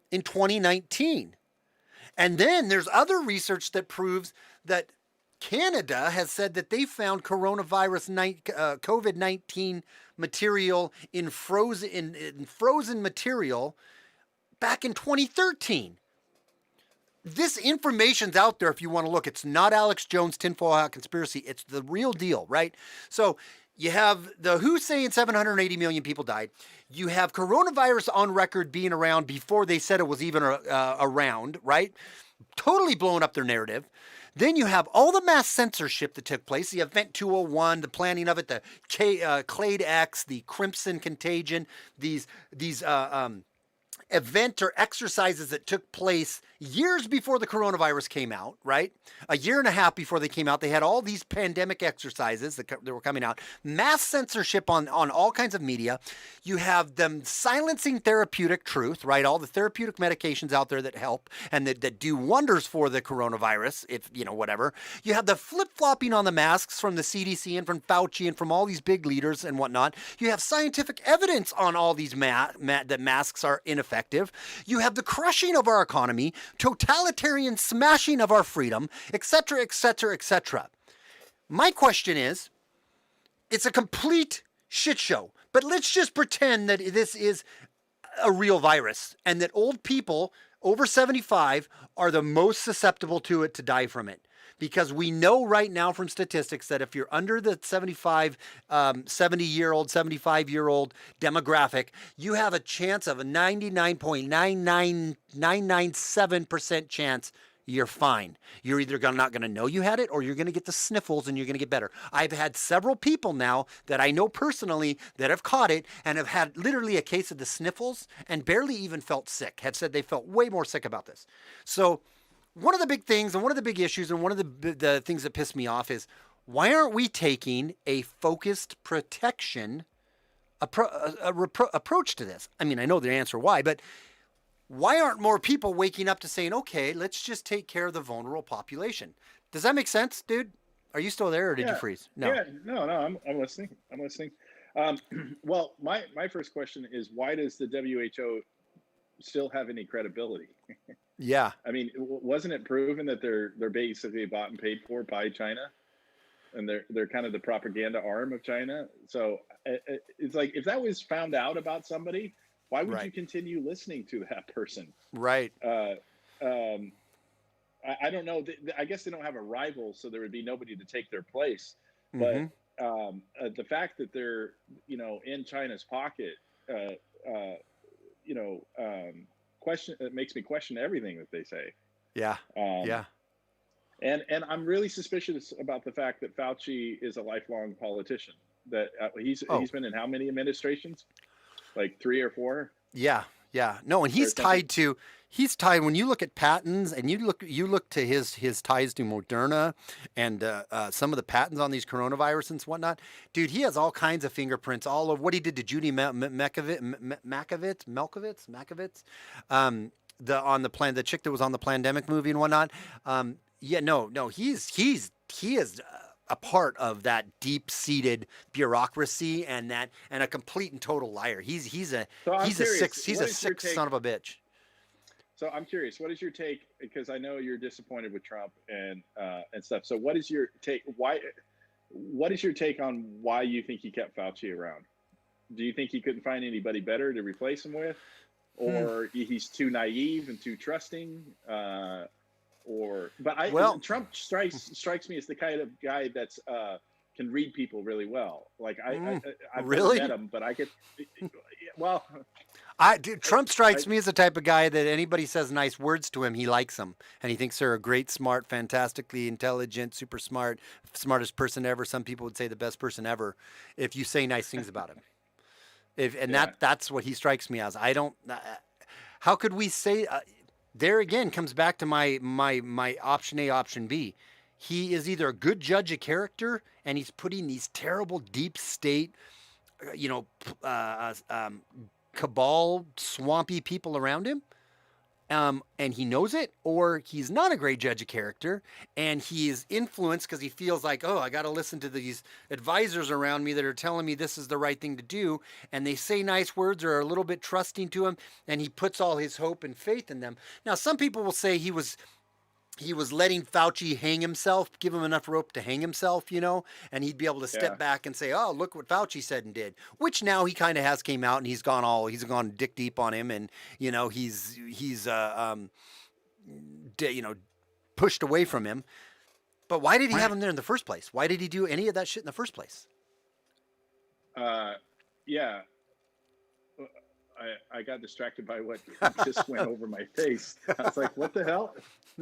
in 2019. And then there's other research that proves that Canada has said that they found COVID-19 material in frozen material back in 2013. this information's out there if you want to look. It's not Alex Jones tinfoil hat conspiracy. It's the real deal, right? So you have the WHO saying 780 million people died. You have coronavirus on record being around before they said it was even around, right? Totally blowing up their narrative. Then you have all the mass censorship that took place, the Event 201, the planning of it, the Clade X, the Crimson Contagion, these event or exercises that took place years before the coronavirus came out, right? A year and a half before they came out, they had all these pandemic exercises that were coming out, mass censorship on all kinds of media. You have them silencing therapeutic truth, right? All the therapeutic medications out there that help and that do wonders for the coronavirus, if, whatever. You have the flip-flopping on the masks from the CDC and from Fauci and from all these big leaders and whatnot. You have scientific evidence on all these that masks are ineffective. You have the crushing of our economy, totalitarian smashing of our freedom, etc., etc., etc. My question is, it's a complete shit show, but let's just pretend that this is a real virus and that old people over 75 are the most susceptible to it, to die from it. Because we know right now from statistics that if you're under the 75-year-old demographic, you have a chance of a 99.99997% chance you're fine. You're either not going to know you had it, or you're going to get the sniffles and you're going to get better. I've had several people now that I know personally that have caught it and have had literally a case of the sniffles and barely even felt sick, have said they felt way more sick about this. So one of the big things and one of the big issues and one of the things that piss me off is, why aren't we taking a focused protection approach to this? I mean, I know the answer why, but why aren't more people waking up to saying, okay, let's just take care of the vulnerable population? Does that make sense, dude? Are you still there, or did you freeze? No. Yeah, no, I'm listening. Well, my first question is, why does the WHO still have any credibility? Yeah. I mean, wasn't it proven that they're basically bought and paid for by China, and they're kind of the propaganda arm of China? So it's like, if that was found out about somebody, why would you continue listening to that person? Right. I don't know. I guess they don't have a rival, so there would be nobody to take their place. But the fact that they're in China's pocket, it makes me question everything that they say. Yeah. Yeah. And I'm really suspicious about the fact that Fauci is a lifelong politician. That he's been in how many administrations? Like 3 or 4? Yeah. Yeah. No, and he's tied when you look at patents and you look to his ties to Moderna and some of the patents on these coronavirus and whatnot. Dude, he has all kinds of fingerprints all over what he did to Judy Malkovitz, the chick that was on the Plandemic movie and whatnot. He is a part of that deep-seated bureaucracy and a complete and total liar. He's a sick son of a bitch. So I'm curious, what is your take? Because I know you're disappointed with Trump and stuff. So what is your take? What is your take on why you think he kept Fauci around? Do you think he couldn't find anybody better to replace him with, or he's too naive and too trusting? Trump strikes me as the kind of guy that's can read people really well. Like I've really met him, but I could. Well, Trump strikes me as the type of guy that anybody says nice words to him, he likes them, and he thinks they're a great, smart, fantastically intelligent, super smart, smartest person ever. Some people would say the best person ever if you say nice things about him. That's what he strikes me as. I don't. How could we say? There again comes back to my option A, option B. He is either a good judge of character, and he's putting these terrible deep state, cabal, swampy people around him, and he knows it, or he's not a great judge of character, and he is influenced because he feels like, oh, I got to listen to these advisors around me that are telling me this is the right thing to do, and they say nice words or are a little bit trusting to him, and he puts all his hope and faith in them. Now, some people will say he was letting Fauci hang himself, give him enough rope to hang himself, and he'd be able to step back and say, oh, look what Fauci said and did, which now he kind of has came out and he's gone dick deep on him. And, he's pushed away from him. But why did he have him there in the first place? Why did he do any of that shit in the first place? Yeah. I got distracted by what just went over my face. I was like, what the hell?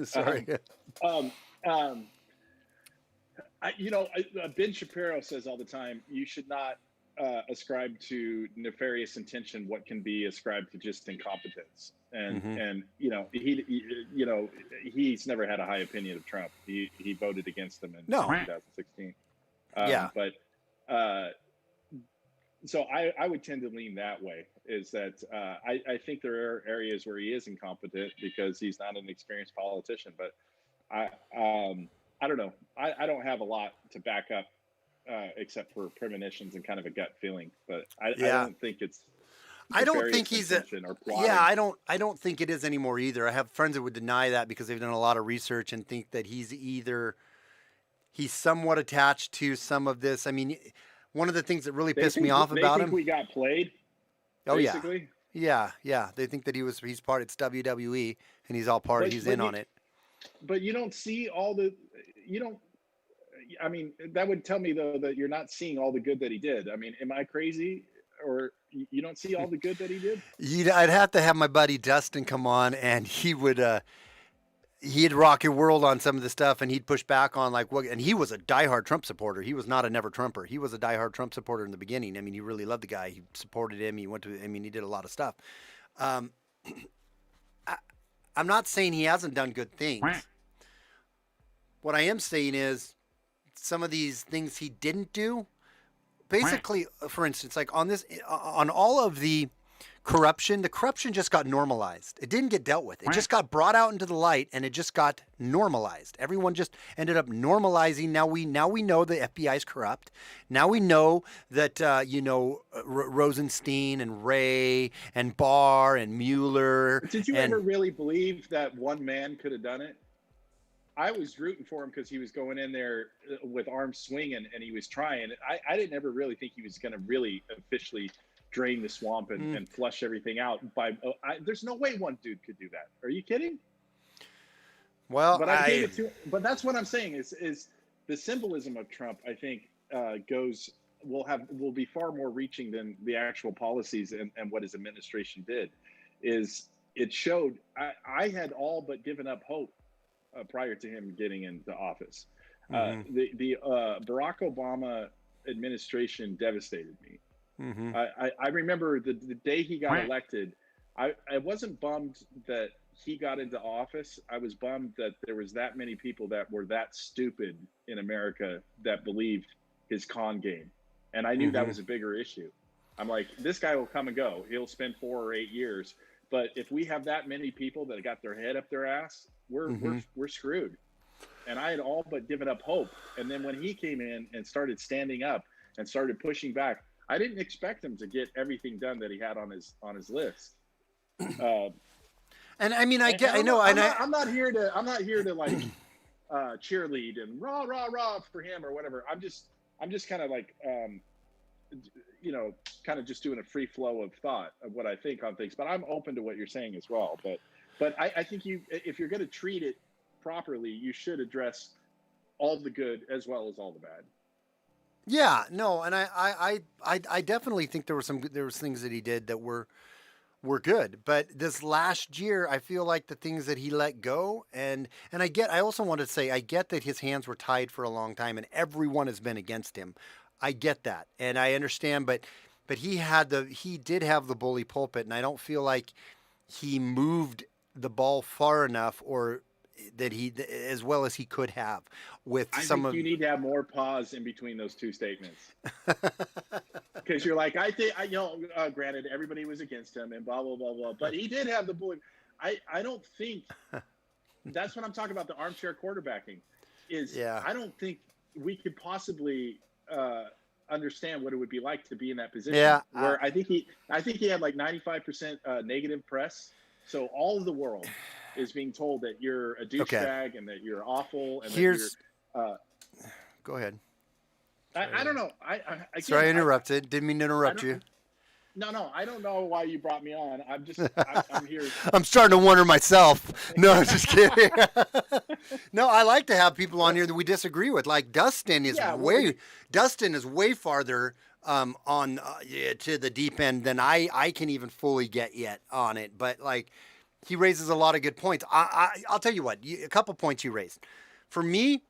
Sorry. Ben Shapiro says all the time, you should not ascribe to nefarious intention what can be ascribed to just incompetence. And he's never had a high opinion of Trump. He voted against him in 2016. So I would tend to lean that way, is that I think there are areas where he is incompetent because he's not an experienced politician. But I don't know. I don't have a lot to back up except for premonitions and kind of a gut feeling. But I don't think it's. I don't think he's I don't think it is anymore either. I have friends that would deny that because they've done a lot of research and think that he's somewhat attached to some of this. I mean, one of the things that really pissed me off about him. We got played. Oh basically. Yeah. They think that he's part. It's WWE, and he's all part. He's in on it. But you don't see all the. I mean, that would tell me though that you're not seeing all the good that he did. I mean, am I crazy? Or you don't see all the good that he did? I'd have to have my buddy Dustin come on, and he'd rock your world on some of the stuff, and he'd push back on and he was a diehard Trump supporter. He was not a never Trumper. He was a diehard Trump supporter in the beginning. I mean, he really loved the guy. He supported him. He did a lot of stuff. I'm not saying he hasn't done good things. What I am saying is some of these things he didn't do. Basically, for instance, like on all of the corruption just got normalized. It didn't get dealt with. It just got brought out into the light, and it just got normalized. Everyone just ended up normalizing. Now we know the FBI is corrupt. Now we know that Rosenstein and Wray and Barr and Mueller. Did you ever really believe that one man could have done it? I was rooting for him because he was going in there with arms swinging and he was trying. I didn't ever really think he was going to really officially drain the swamp and flush everything out. There's no way one dude could do that. Are you kidding? Well, but that's what I'm saying is the symbolism of Trump, I think, will be far more reaching than the actual policies and what his administration did. Is it showed I had all but given up hope prior to him getting into office. The Barack Obama administration devastated me. I remember the day he got elected, I wasn't bummed that he got into office. I was bummed that there was that many people that were that stupid in America that believed his con game. And I knew that was a bigger issue. I'm like, this guy will come and go. He'll spend 4 or 8 years. But if we have that many people that got their head up their ass, we're screwed. And I had all but given up hope. And then when he came in and started standing up and started pushing back, I didn't expect him to get everything done that he had on his list. And I mean, I'm not here to like cheerlead and rah for him or whatever. I'm just kind of like kind of just doing a free flow of thought of what I think on things. But I'm open to what you're saying as well. But I think if you're going to treat it properly, you should address all the good as well as all the bad. Yeah, no, and I definitely think there was things that he did that were good, but this last year I feel like the things that he let go, and I also want to say I get that his hands were tied for a long time and everyone has been against him. I get that, and I understand, but he did have the bully pulpit, and I don't feel like he moved the ball far enough or that he as well as he could have with you need to have more pause in between those two statements. Because you're like, granted everybody was against him and blah, blah, blah, blah, but he did have the bully. I don't think that's what I'm talking about. The armchair quarterbacking I don't think we could possibly understand what it would be like to be in that position. Yeah. Where I think he had like 95% negative press. So all of the world is being told that you're a douchebag and that you're awful. And go ahead. I don't know. Sorry, I interrupted. Didn't mean to interrupt you. No, I don't know why you brought me on. I'm here. I'm starting to wonder myself. No, I'm just kidding. No, I like to have people on here that we disagree with. Like Yeah, well, Dustin is way farther on yeah, to the deep end than I can even fully get yet on it. But like, he raises a lot of good points. I'll tell you what, a couple points you raised. For me,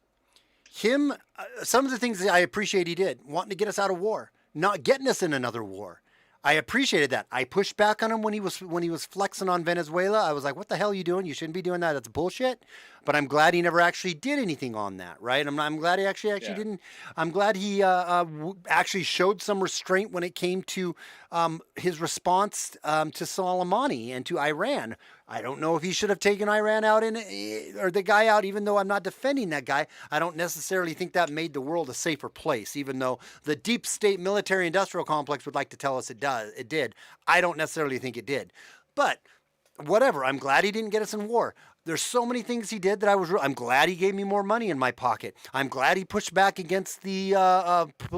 some of the things that I appreciate he did, wanting to get us out of war, not getting us in another war. I appreciated that. I pushed back on him when he was flexing on Venezuela. I was like, "What the hell are you doing? You shouldn't be doing that. That's bullshit." But I'm glad he never actually did anything on that, right? I'm glad he actually yeah. didn't. I'm glad he actually showed some restraint when it came to his response to Soleimani and to Iran. I don't know if he should have taken Iran out or the guy out, even though I'm not defending that guy. I don't necessarily think that made the world a safer place, even though the deep state military industrial complex would like to tell us it did. I don't necessarily think it did. But whatever, I'm glad he didn't get us in war. There's so many things he did that I'm glad he gave me more money in my pocket. I'm glad he pushed back against the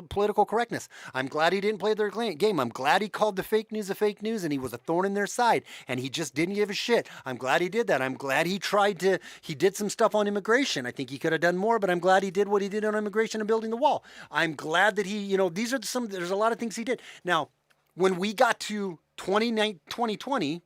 political correctness. I'm glad he didn't play their game. I'm glad he called the fake news a fake news and he was a thorn in their side and he just didn't give a shit. I'm glad he did that. I'm glad he did some stuff on immigration. I think he could have done more, but I'm glad he did what he did on immigration and building the wall. I'm glad that there's a lot of things he did. Now, when we got to 2020,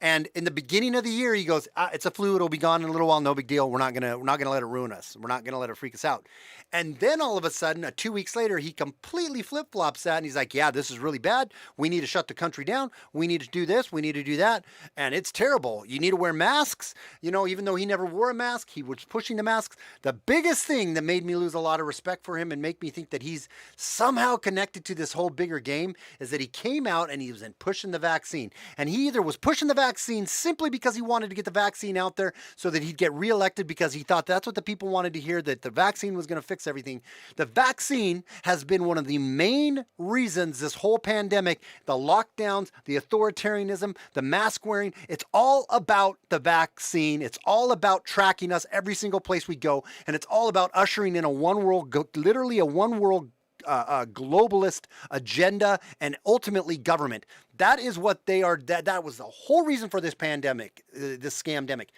and in the beginning of the year, he goes, "It's a flu. It'll be gone in a little while. No big deal. We're not gonna let it ruin us. We're not gonna let it freak us out." And then all of a sudden, 2 weeks later, he completely flip flops that, and he's like, "Yeah, this is really bad. We need to shut the country down. We need to do this. We need to do that, and it's terrible. You need to wear masks." Even though he never wore a mask, he was pushing the masks. The biggest thing that made me lose a lot of respect for him and make me think that he's somehow connected to this whole bigger game is that he came out and he was pushing the vaccine, and he either was pushing the vaccine simply because he wanted to get the vaccine out there so that he'd get reelected because he thought that's what the people wanted to hear, that the vaccine was going to fix everything. The vaccine has been one of the main reasons this whole pandemic, the lockdowns, the authoritarianism, the mask wearing, it's all about the vaccine. It's all about tracking us every single place we go. And it's all about ushering in literally a one world globalist agenda and ultimately government. That is what they are. That was the whole reason for this pandemic, this scamdemic.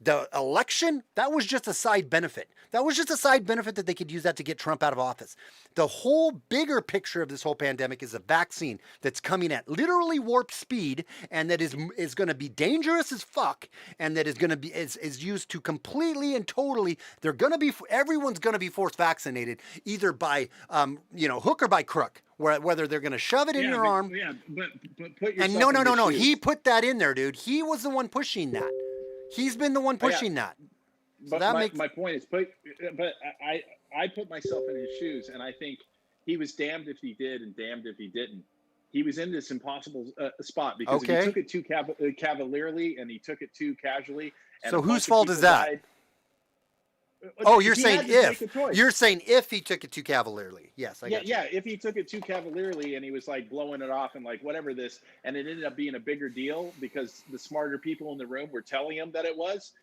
The election, that was just a side benefit. That was just a side benefit that they could use that to get Trump out of office. The whole bigger picture of this whole pandemic is a vaccine that's coming at literally warp speed and that is going to be dangerous as fuck and that is going to be is used to completely and totally. Everyone's going to be force vaccinated either by hook or by crook. Whether they're going to shove it in your arm. Yeah, but put yourself. And no. He put that in there, dude. He was the one pushing that. He's been the one pushing that. So but my point is, but I put myself in his shoes, and I think he was damned if he did and damned if he didn't. He was in this impossible spot because if he took it too cavalierly and he took it too casually. And so whose fault is that? Died, oh, you're saying if. You're saying if he took it too cavalierly. Yes, I got you. Yeah, if he took it too cavalierly and he was like blowing it off and like whatever this, and it ended up being a bigger deal because the smarter people in the room were telling him that it was,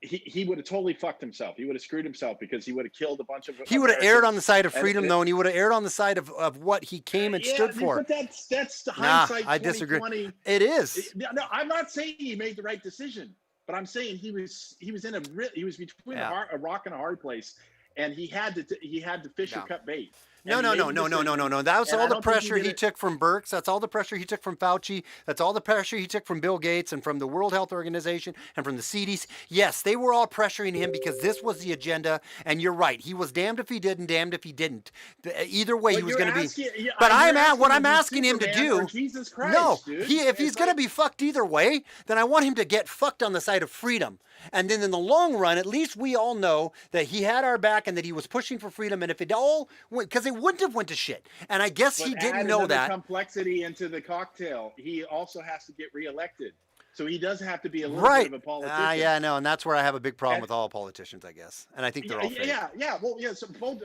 he would have totally fucked himself. He would have screwed himself because he would have killed a bunch of. He would have erred on the side of freedom, though, and he would have erred on the side of what he came and stood for. But that's the hindsight. I disagree. It is. No, I'm not saying he made the right decision. But I'm saying he was between a rock and a hard place, and he had to fish or cut bait. No. That was all the pressure he took from Birx. That's all the pressure he took from Fauci. That's all the pressure he took from Bill Gates and from the World Health Organization and from the CDC. Yes, they were all pressuring him because this was the agenda. And you're right. He was damned if he did and damned if he didn't. Either way, he was going to be. But what I'm asking him to do. Jesus Christ, dude. If he's going to be fucked either way, then I want him to get fucked on the side of freedom. And then in the long run, at least we all know that he had our back and that he was pushing for freedom. And if it all went, because it wouldn't have went to shit. And I guess he didn't know that. Complexity into the cocktail. He also has to get reelected. So he does have to be a little bit of a politician. Yeah, I know. And that's where I have a big problem with all politicians, I guess. And I think they're all fake. Yeah. Well, yeah. So both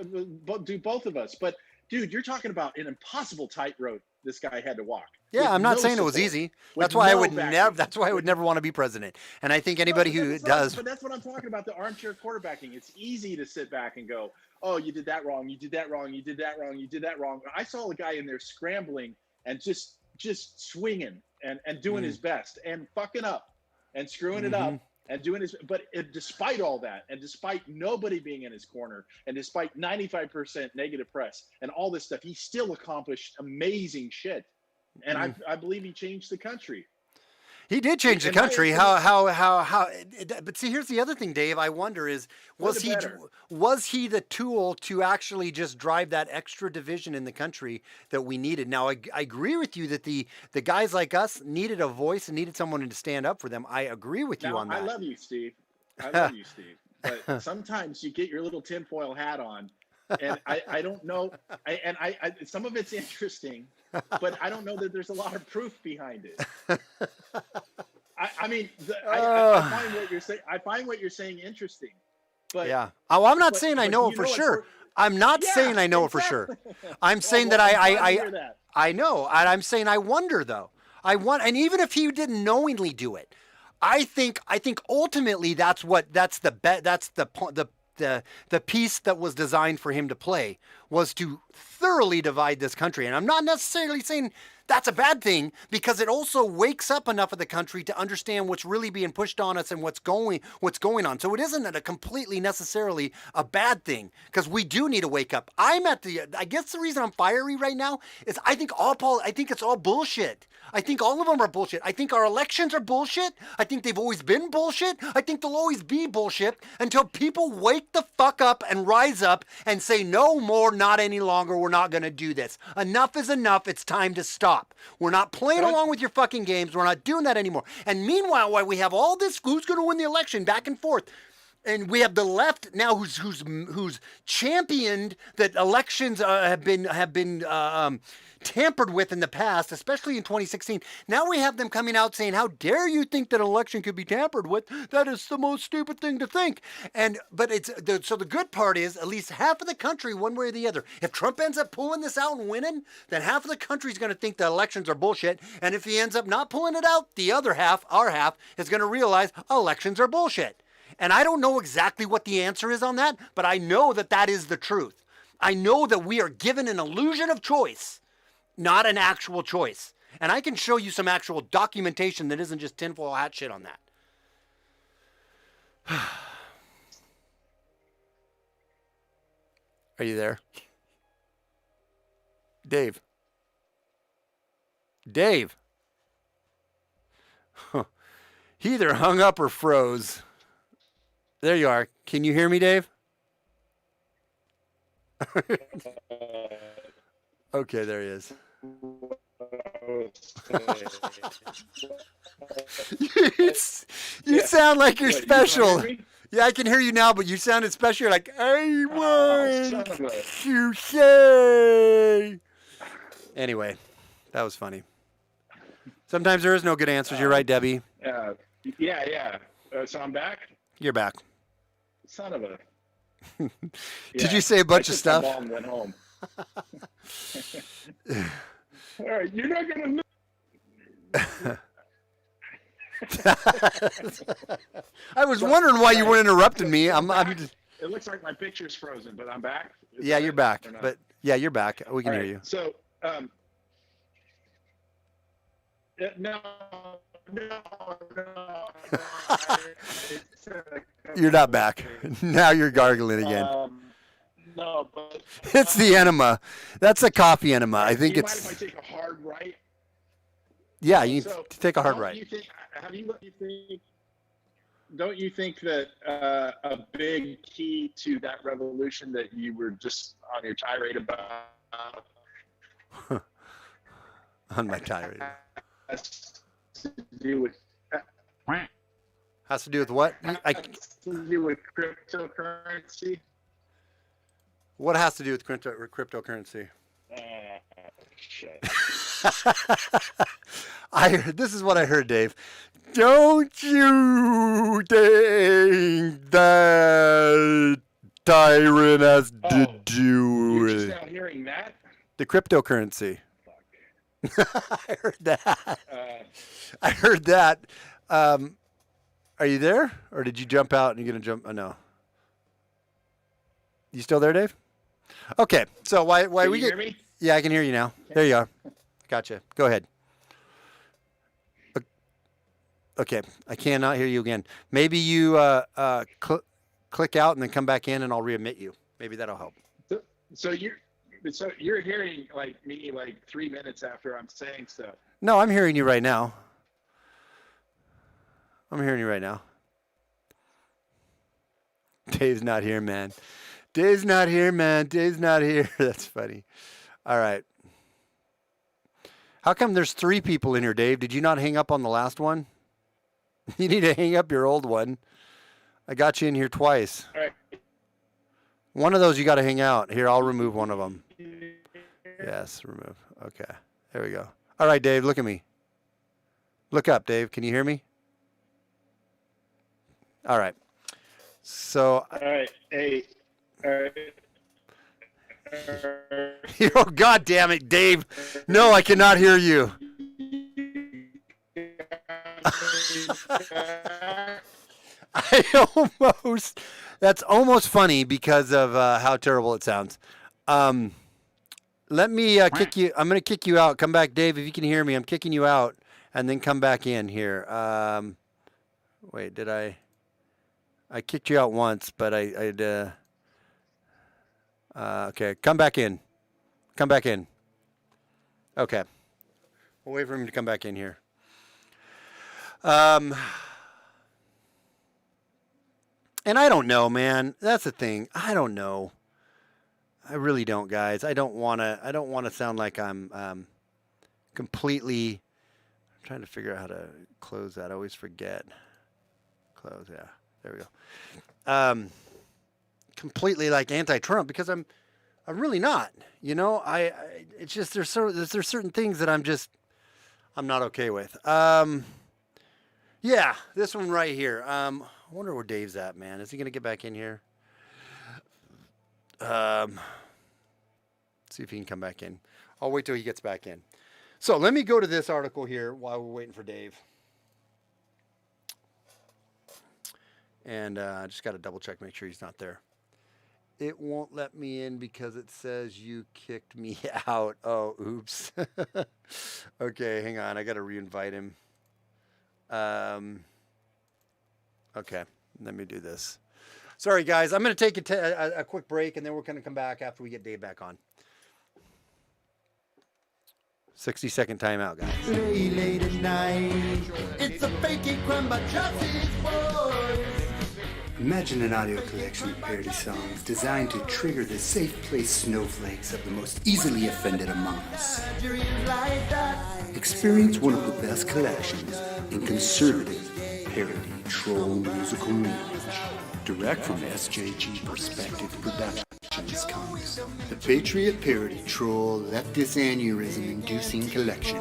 of us. But dude, you're talking about an impossible tightrope this guy had to walk. Yeah, I'm not saying it was easy. That's why I would never. That's why I would never want to be president. And I think anybody who does. But that's what I'm talking about. The armchair quarterbacking. It's easy to sit back and go, "Oh, you did that wrong. You did that wrong. You did that wrong. You did that wrong." I saw a guy in there scrambling and just just swinging and doing his best and fucking up and screwing it up and doing his, but despite all that, and despite nobody being in his corner, and despite 95% negative press and all this stuff, he still accomplished amazing shit. And I believe he changed the country. He did change the country. But see, here's the other thing, Dave. I wonder was he the tool to actually just drive that extra division in the country that we needed? Now, I agree with you that the guys like us needed a voice and needed someone to stand up for them. I agree with you on that. I love you, Steve. I love you, Steve. But sometimes you get your little tinfoil hat on, and I don't know. I some of it's interesting, but I don't know that there's a lot of proof behind it. I mean, I find what you're saying. I find what you're saying interesting. But yeah. Oh, I'm not saying I know it for sure. I'm not saying I know it for sure. I'm saying that I know, and I'm saying I wonder though. And even if he didn't knowingly do it, I think ultimately that's the piece that was designed for him to play was to thoroughly divide this country. And I'm not necessarily saying that's a bad thing, because it also wakes up enough of the country to understand what's really being pushed on us and what's going on. So it isn't a completely necessarily a bad thing, because we do need to wake up. I guess the reason I'm fiery right now is I think it's all bullshit. I think all of them are bullshit. I think our elections are bullshit. I think they've always been bullshit. I think they'll always be bullshit until people wake the fuck up and rise up and say, no more, not any longer. We're not going to do this. Enough is enough. It's time to stop. We're not playing along with your fucking games. We're not doing that anymore. And meanwhile, while we have all this, who's going to win the election back and forth, and we have the left now who's championed that elections have been tampered with in the past, especially in 2016. Now we have them coming out saying, how dare you think that an election could be tampered with? That is the most stupid thing to think. So the good part is at least half of the country, one way or the other, if Trump ends up pulling this out and winning, then half of the country is going to think the elections are bullshit. And if he ends up not pulling it out, the other half, our half, is going to realize elections are bullshit. And I don't know exactly what the answer is on that, but I know that that is the truth. I know that we are given an illusion of choice, not an actual choice. And I can show you some actual documentation that isn't just tinfoil hat shit on that. Are you there? Dave. He either hung up or froze. There you are. Can you hear me, Dave? Okay, there he is. You sound like you're special. Yeah, I can hear you now, but you sounded special. You're like, I want to say. Anyway, that was funny. Sometimes there is no good answers. You're right, Debbie. Yeah. So I'm back? You're back. Son of a... Did you say a bunch of stuff? My mom went home. All right, you're not going to... I was wondering why you weren't interrupting me. I'm just... It looks like my picture's frozen, but I'm back. Yeah, you're back. But yeah, you're back. We can hear you. So, no. You're not back. Now you're gargling again. No, but it's the enema. That's a coffee enema. I think it's. Mind if I take a hard right? Yeah, you take a hard right. Don't you think that a big key to that revolution that you were just on your tirade about? On my tirade. Has to do with what? Has to do with cryptocurrency. What has to do with cryptocurrency? Shit. This is what I heard, Dave. Don't you think that tyrant has to do with You're just now hearing that? The cryptocurrency. Fuck. I heard that. I heard that. Are you there, or did you jump out and you're gonna jump? Oh no. You still there, Dave? Okay. So why Can we you get? Hear me? Yeah, I can hear you now. There you are. Gotcha. Go ahead. Okay, I cannot hear you again. Maybe you click out and then come back in, and I'll readmit you. Maybe that'll help. So, so you're so you're hearing like me like 3 minutes after I'm saying stuff. No, I'm hearing you right now. I'm hearing you right now. Dave's not here, man. Dave's not here, man. Dave's not here. That's funny. All right. How come there's 3 people in here, Dave? Did you not hang up on the last one? You need to hang up your old one. I got you in here twice. All right. One of those you got to hang out. Here, I'll remove one of them. Yes, remove. Okay. There we go. All right, Dave, look at me. Look up, Dave. Can you hear me? All right. So. All right. Hey. All right. Oh, God damn it, Dave. No, I cannot hear you. That's almost funny because of how terrible it sounds. Let me kick you. I'm going to kick you out. Come back, Dave, if you can hear me. I'm kicking you out and then come back in here. Wait, did I kicked you out once, but okay, come back in. Come back in. Okay. We'll wait for him to come back in here. And I don't know, man. That's the thing. I don't know. I really don't, guys. I don't want to sound like I'm completely. I'm trying to figure out how to close that. I always forget. Close, yeah. There we go. Completely like anti-Trump because I'm really not. You know, it's just there's certain things that I'm not okay with. Yeah, this one right here. I wonder where Dave's at, man. Is he gonna get back in here? See if he can come back in. I'll wait till he gets back in. So let me go to this article here while we're waiting for Dave. And I just got to double check, make sure he's not there. It won't let me in because it says you kicked me out. Oh, oops. Okay, hang on. I got to re-invite him. Okay, let me do this. Sorry, guys. I'm going to take a quick break, and then we're going to come back after we get Dave back on. 60-second timeout, guys. Late at night, it's a faking crime by Chelsea's boys. Imagine an audio collection of parody songs designed to trigger the safe place snowflakes of the most easily offended among us. Experience one of the best collections in conservative parody troll musical meanings. Direct from SJG Perspective Productions comes the Patriot Parody Troll Leftist Aneurysm Inducing Collection.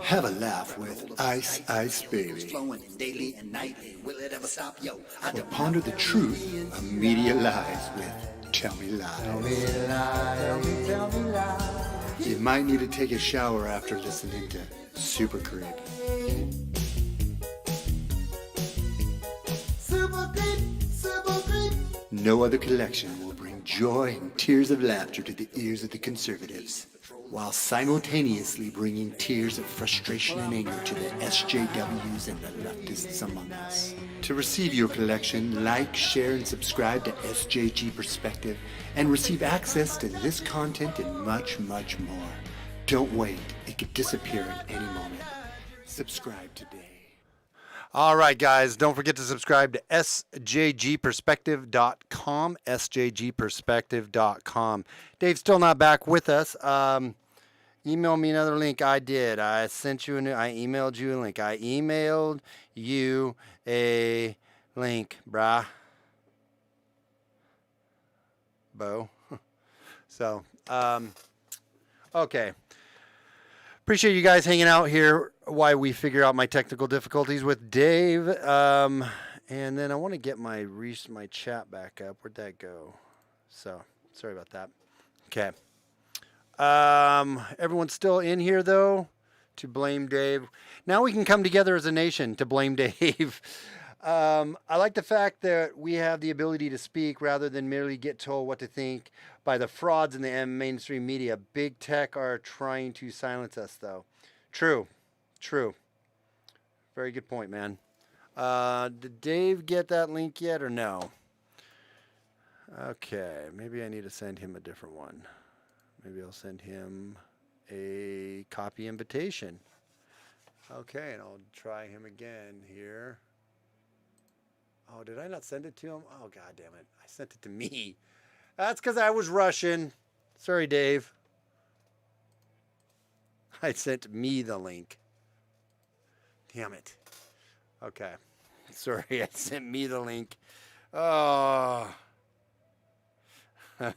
Have a laugh with Ice Ice Baby. Or ponder the truth of media lies with Tell Me Lies. You might need to take a shower after listening to Super Creep. No other collection will bring joy and tears of laughter to the ears of the conservatives, while simultaneously bringing tears of frustration and anger to the SJWs and the leftists among us. To receive your collection, like, share, and subscribe to SJG Perspective and receive access to this content and much, much more. Don't wait. It could disappear at any moment. Subscribe today. All right, guys, don't forget to subscribe to sjgperspective.com, sjgperspective.com. Dave's still not back with us. Email me another link. I did. I emailed you a link. I emailed you a link, brah. Bo. So, okay. Appreciate you guys hanging out here while we figure out my technical difficulties with Dave. And then I want to get my chat back up. Where'd that go? So, sorry about that. Okay. Everyone's still in here, though, to blame Dave. Now we can come together as a nation to blame Dave. I like the fact that we have the ability to speak rather than merely get told what to think by the frauds in the mainstream media. Big tech are trying to silence us, though. True. Very good point, man. Did Dave get that link yet or no? Okay, maybe I need to send him a different one. Maybe I'll send him a copy invitation. Okay, and I'll try him again here. Oh, did I not send it to him? Oh, God damn it. I sent it to me. That's because I was rushing. Sorry, Dave. I sent me the link. Damn it. Okay. Sorry, I sent me the link. Oh. I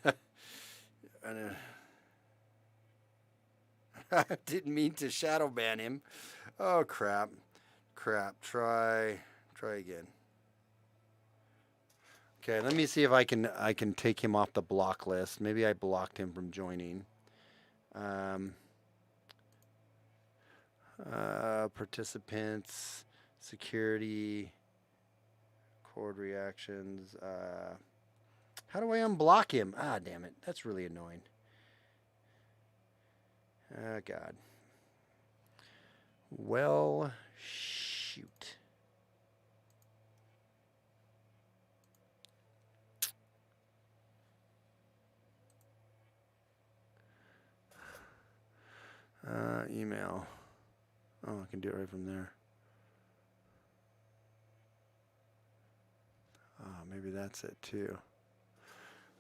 didn't mean to shadow ban him. Oh, crap. Try again. Okay, let me see if I can take him off the block list. Maybe I blocked him from joining. Participants, security, cord reactions. How do I unblock him? Ah, damn it. That's really annoying. Oh, God. Well, shoot. Email. Oh, I can do it right from there. Oh, maybe that's it too.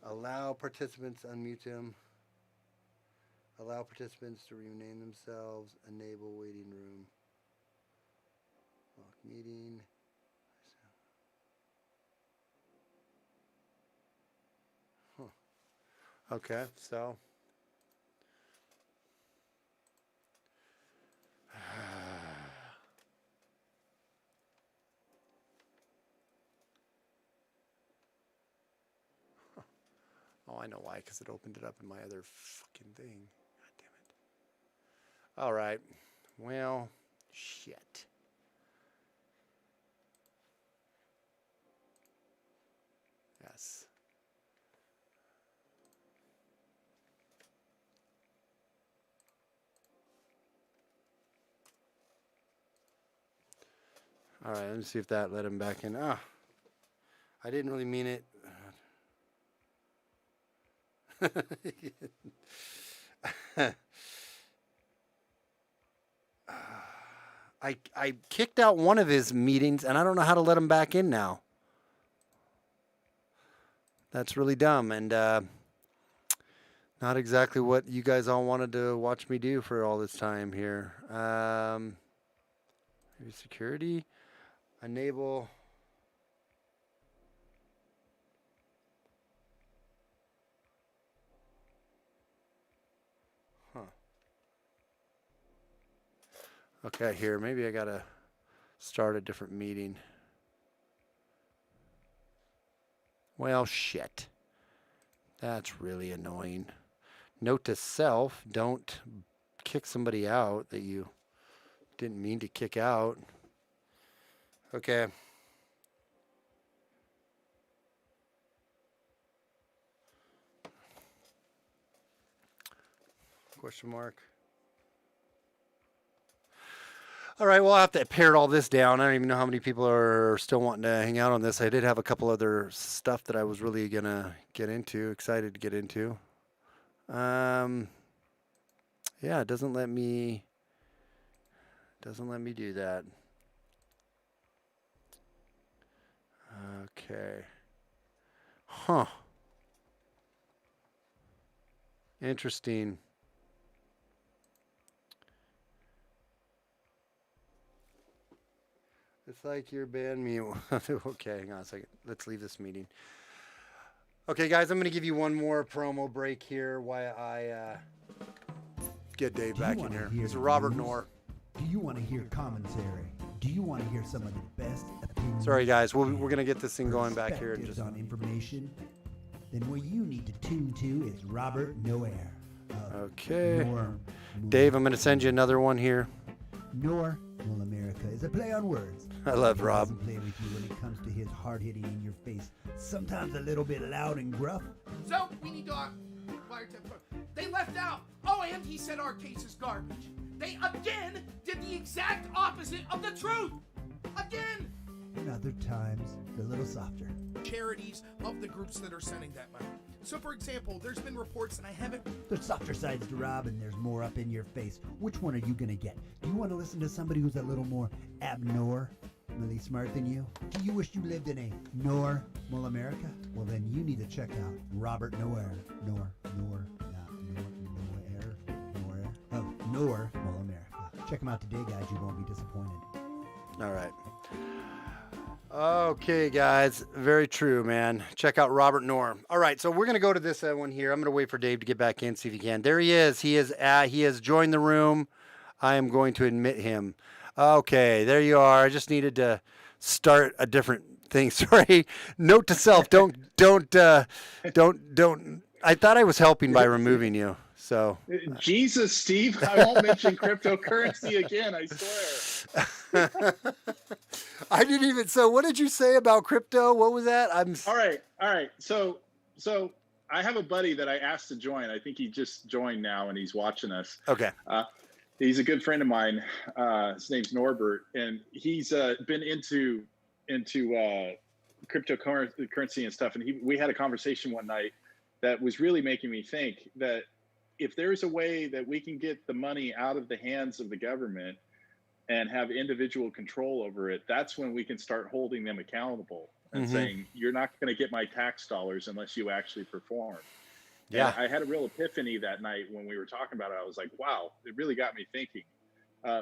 Allow participants to unmute him. Allow participants to rename themselves. Enable waiting room. Lock meeting. Huh. Okay, so. Oh, I know why, because it opened it up in my other fucking thing. God damn it. All right. Well, shit. Yes. All right, let me see if that let him back in. Ah, I didn't really mean it. I kicked out one of his meetings, and I don't know how to let him back in now. That's really dumb, and not exactly what you guys all wanted to watch me do for all this time here. Maybe security, enable. Okay, here, maybe I gotta start a different meeting. Well, shit. That's really annoying. Note to self, don't kick somebody out that you didn't mean to kick out. Okay. Question mark. All right, well, I'll have to pare all this down. I don't even know how many people are still wanting to hang out on this. I did have a couple other stuff that I was really going to get into, excited to get into. Yeah, it doesn't let me do that. Okay. Huh. Interesting. It's like you're banned me. Okay, hang on a second. Let's leave this meeting. Okay, guys, I'm going to give you one more promo break here while I get Dave back in here. This is Robert Knorr. Do you want to hear commentary? Do you want to hear some of the best opinions? Sorry, guys. We're going to get this thing going back here. Perspectives on information? Then where you need to tune to is Robert Knorr. Okay. Dave, I'm going to send you another one here. Knorr, well, America is a play on words. I love He Rob. doesn't play with you when it comes to his hard-hitting in your face, sometimes a little bit loud and gruff. So, we need to wiretap. They left out. Oh, and he said our case is garbage. They again did the exact opposite of the truth. Again! And other times, they're a little softer. Charities of the groups that are sending that money. So, for example, there's been reports, and I haven't. There's softer sides to Rob, and there's more up in your face. Which one are you gonna get? Do you want to listen to somebody who's a little more abnormally smart than you? Do you wish you lived in a normal America? Well, then you need to check out Robert Noir. Normal America. Check him out today, guys. You won't be disappointed. All right. Okay, guys. Very true, man. Check out Robert Norm. All right, so we're going to go to this one here. I'm going to wait for Dave to get back in, see if he can. There he is. He has joined the room. I am going to admit him. Okay, there you are. I just needed to start a different thing. Sorry. Note to self, don't. I thought I was helping by removing you. So Jesus, Steve, I won't mention cryptocurrency again, I swear. I didn't even. So what did you say about crypto? What was that? All right. So I have a buddy that I asked to join. I think he just joined now and he's watching us. Okay. He's a good friend of mine. His name's Norbert, and he's been into cryptocurrency and stuff. And we had a conversation one night that was really making me think that if there's a way that we can get the money out of the hands of the government and have individual control over it, that's when we can start holding them accountable and saying, you're not going to get my tax dollars unless you actually perform. Yeah. And I had a real epiphany that night when we were talking about it. I was like, wow, it really got me thinking,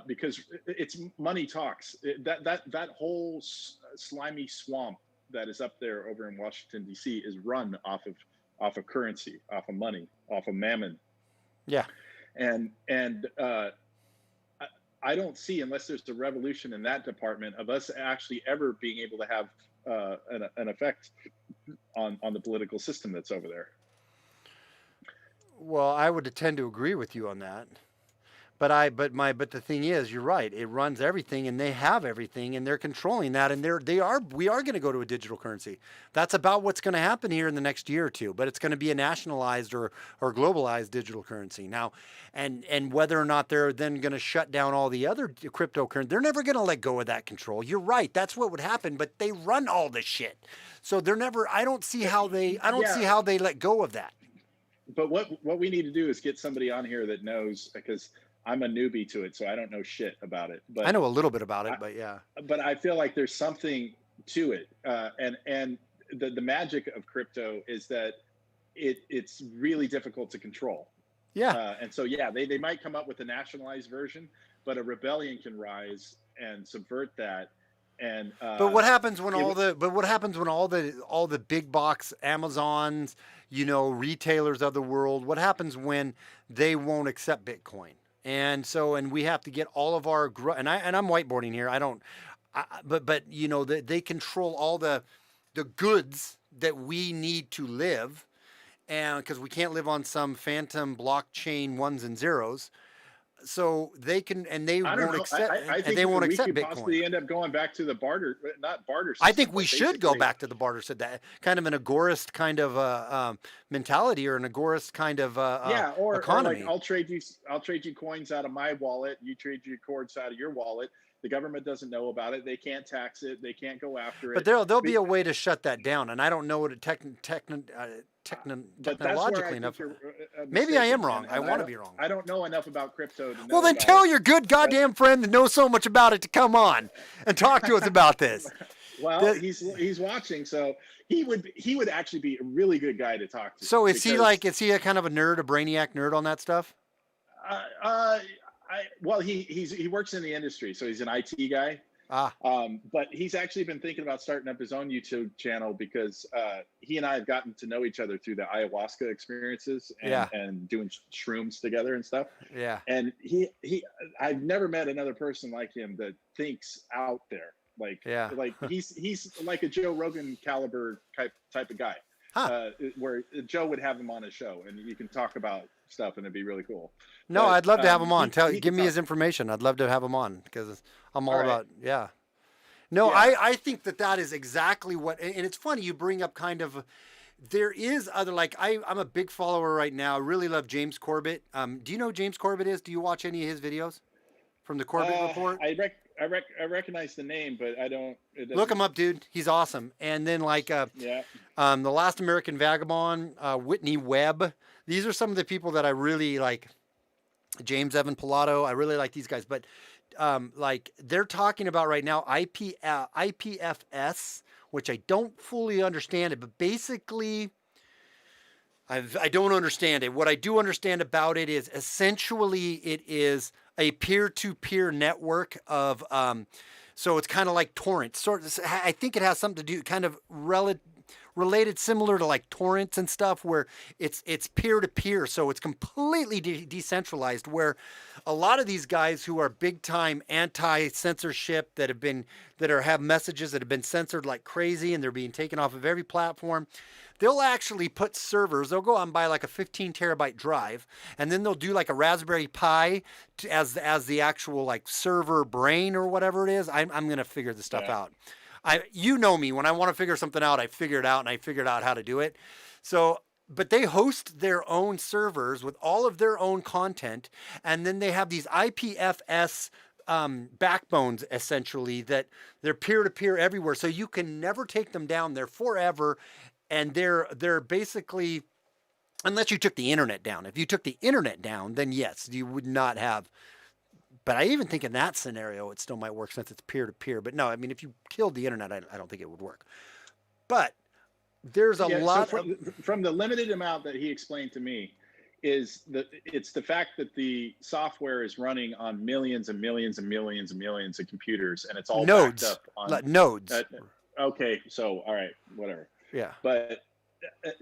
because it's money talks. That whole slimy swamp that is up there over in Washington, D.C. is run off of currency, off of money, off of mammon. Yeah. And I don't see, unless there's a revolution in that department, of us actually ever being able to have an effect on the political system that's over there. Well, I would tend to agree with you on that. But the thing is, you're right. It runs everything, and they have everything, and they're controlling that, and we are going to go to a digital currency. That's about what's going to happen here in the next year or two. But it's going to be a nationalized or globalized digital currency now, and whether or not they're then going to shut down all the other cryptocurrency, they're never going to let go of that control. You're right. That's what would happen. But they run all this shit, so they're never. I don't see how they let go of that. But what we need to do is get somebody on here that knows, because I'm a newbie to it, so I don't know shit about it. But I know a little bit about it, but yeah. But I feel like there's something to it, and the magic of crypto is that it's really difficult to control. Yeah. And so they might come up with a nationalized version, but a rebellion can rise and subvert that. And but what happens when all the big box Amazons, retailers of the world? What happens when they won't accept Bitcoin? And we have to get all of our and I'm whiteboarding here. They control all the goods that we need to live, and because we can't live on some phantom blockchain ones and zeros. So they can, and they won't accept, I think and they won't accept we could Bitcoin. Possibly end up going back to the not barter system. I think we should go back to the barter system, that kind of an agorist kind of mentality, or an agorist kind of economy. Or like I'll trade you coins out of my wallet. You trade your coins out of your wallet. The government doesn't know about it. They can't tax it. They can't go after it. But there'll be a way to shut that down, and I don't know what technologically enough. Maybe I am wrong. I want to be wrong. I don't know enough about crypto to know. Well, then tell your good goddamn friend that knows so much about it to come on and talk to us about this. Well, he's watching, so he would actually be a really good guy to talk to. So is he a kind of a nerd, a brainiac nerd on that stuff? He works in the industry, so he's an IT guy. But he's actually been thinking about starting up his own YouTube channel, because he and I have gotten to know each other through the ayahuasca experiences and doing shrooms together and stuff. Yeah. And I've never met another person like him that thinks out there. Like he's like a Joe Rogan caliber type of guy. Where Joe would have him on his show, and you can talk about stuff, and it'd be really cool. No, I'd love to have him on. Give me his information. I'd love to have him on, because I'm all about I think that is exactly what. And it's funny you bring up kind of. There is other, like I'm a big follower right now. I really love James Corbett. Do you know who James Corbett is? Do you watch any of his videos from the Corbett Report? I recognize the name, but I don't. Look him up, dude. He's awesome. And then Yeah. The Last American Vagabond, Whitney Webb. These are some of the people that I really like. James Evan Pilato. I really like these guys, but they're talking about right now IPFS, which I don't fully understand it, but basically I don't understand it. What I do understand about it is essentially it is a peer-to-peer network of, so it's kind of like torrents. I think it has something to do, kind of related, similar to like torrents and stuff, where it's peer-to-peer. So it's completely decentralized, where a lot of these guys who are big-time anti-censorship that have messages that have been censored like crazy and they're being taken off of every platform, they'll actually put servers. They'll go out and buy like a 15 terabyte drive, and then they'll do like a Raspberry Pi as the actual like server brain or whatever it is. I'm going to figure this stuff out. You know me, when I want to figure something out, I figure it out, and I figured out how to do it. So, but they host their own servers with all of their own content, and then they have these IPFS backbones, essentially, that they're peer-to-peer everywhere. So you can never take them down. They're forever. And they're basically, unless you took the internet down. If you took the internet down, then yes, you would not have. But I even think in that scenario, it still might work since it's peer-to-peer. But no, I mean, if you killed the internet, I don't think it would work. But there's a lot from the limited amount that he explained to me, it's the fact that the software is running on millions and millions and millions and millions of computers, and it's all nodes, backed up on nodes. Okay, so all right, whatever. Yeah. But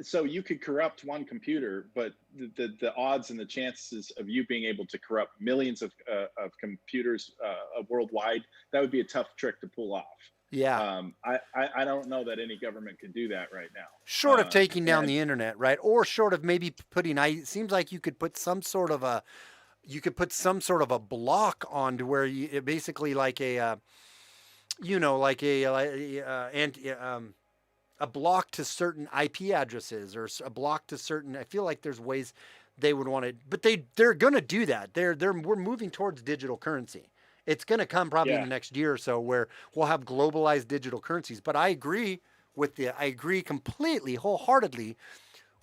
so you could corrupt one computer, but the odds and the chances of you being able to corrupt millions of computers worldwide, that would be a tough trick to pull off. Yeah. I don't know that any government can do that right now. Short of taking down the internet, right? Or short of maybe putting, it seems like you could put some sort of a block onto where you basically like a block to certain IP addresses, or a block to certain. I feel like there's ways they would want to, but they're going to do that. We're moving towards digital currency. It's going to come probably in the next year or so, where we'll have globalized digital currencies. But I agree completely, wholeheartedly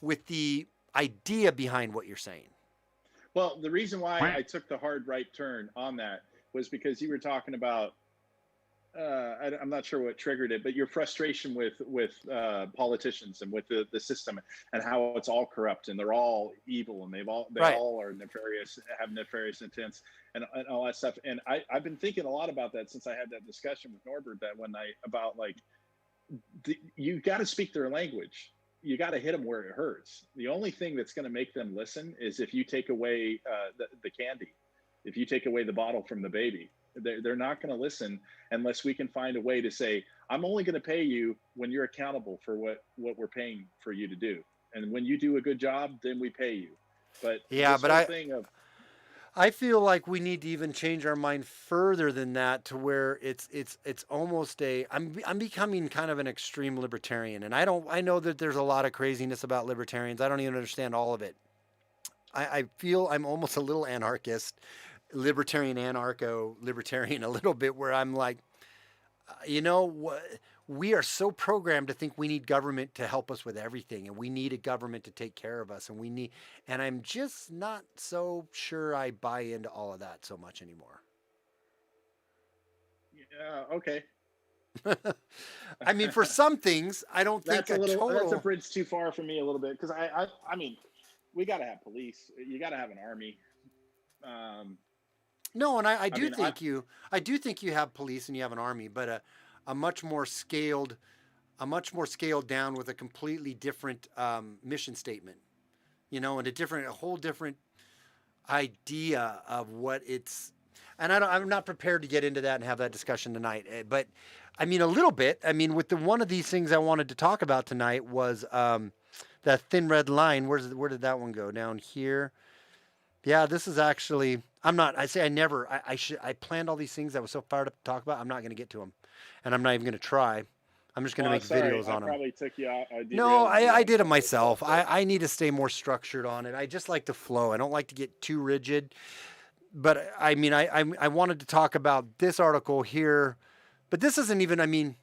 with the idea behind what you're saying. Well, the reason why I took the hard right turn on that was because you were talking about, I'm not sure what triggered it, but your frustration with politicians and with the system, and how it's all corrupt and they're all evil, and they all are nefarious, have nefarious intents, and all that stuff. And I've been thinking a lot about that since I had that discussion with Norbert that one night about you got to speak their language. You got to hit them where it hurts. The only thing that's going to make them listen is if you take away the candy, if you take away the bottle from the baby. They're not going to listen unless we can find a way to say, I'm only going to pay you when you're accountable for what we're paying for you to do. And when you do a good job, then we pay you. But I feel like we need to even change our mind further than that, to where it's almost I'm becoming kind of an extreme libertarian. And I know that there's a lot of craziness about libertarians. I don't even understand all of it. I feel I'm almost a little anarchist. Libertarian, anarcho-libertarian a little bit, where I'm like, we are so programmed to think we need government to help us with everything, and we need a government to take care of us, and I'm just not so sure I buy into all of that so much anymore. Yeah, okay. I mean, for some things, I don't think that's a bridge too far for me a little bit, because I mean, we got to have police. You got to have an army. No, and I do think you have police and you have an army, but a much more scaled down, with a completely different mission statement, and a whole different idea of what it's. And I'm not prepared to get into that and have that discussion tonight, but I mean a little bit. I mean, with one of these things I wanted to talk about tonight was that thin red line. Where did that one go? Down here. Yeah, this is actually. I planned all these things. I was so fired up to talk about. I'm not going to get to them, and I'm not even going to try. I'm just going to make videos on them. I probably took you out. No, I did it myself. I need to stay more structured on it. I just like to flow. I don't like to get too rigid. but I mean, I wanted to talk about this article here, but this isn't even, I mean,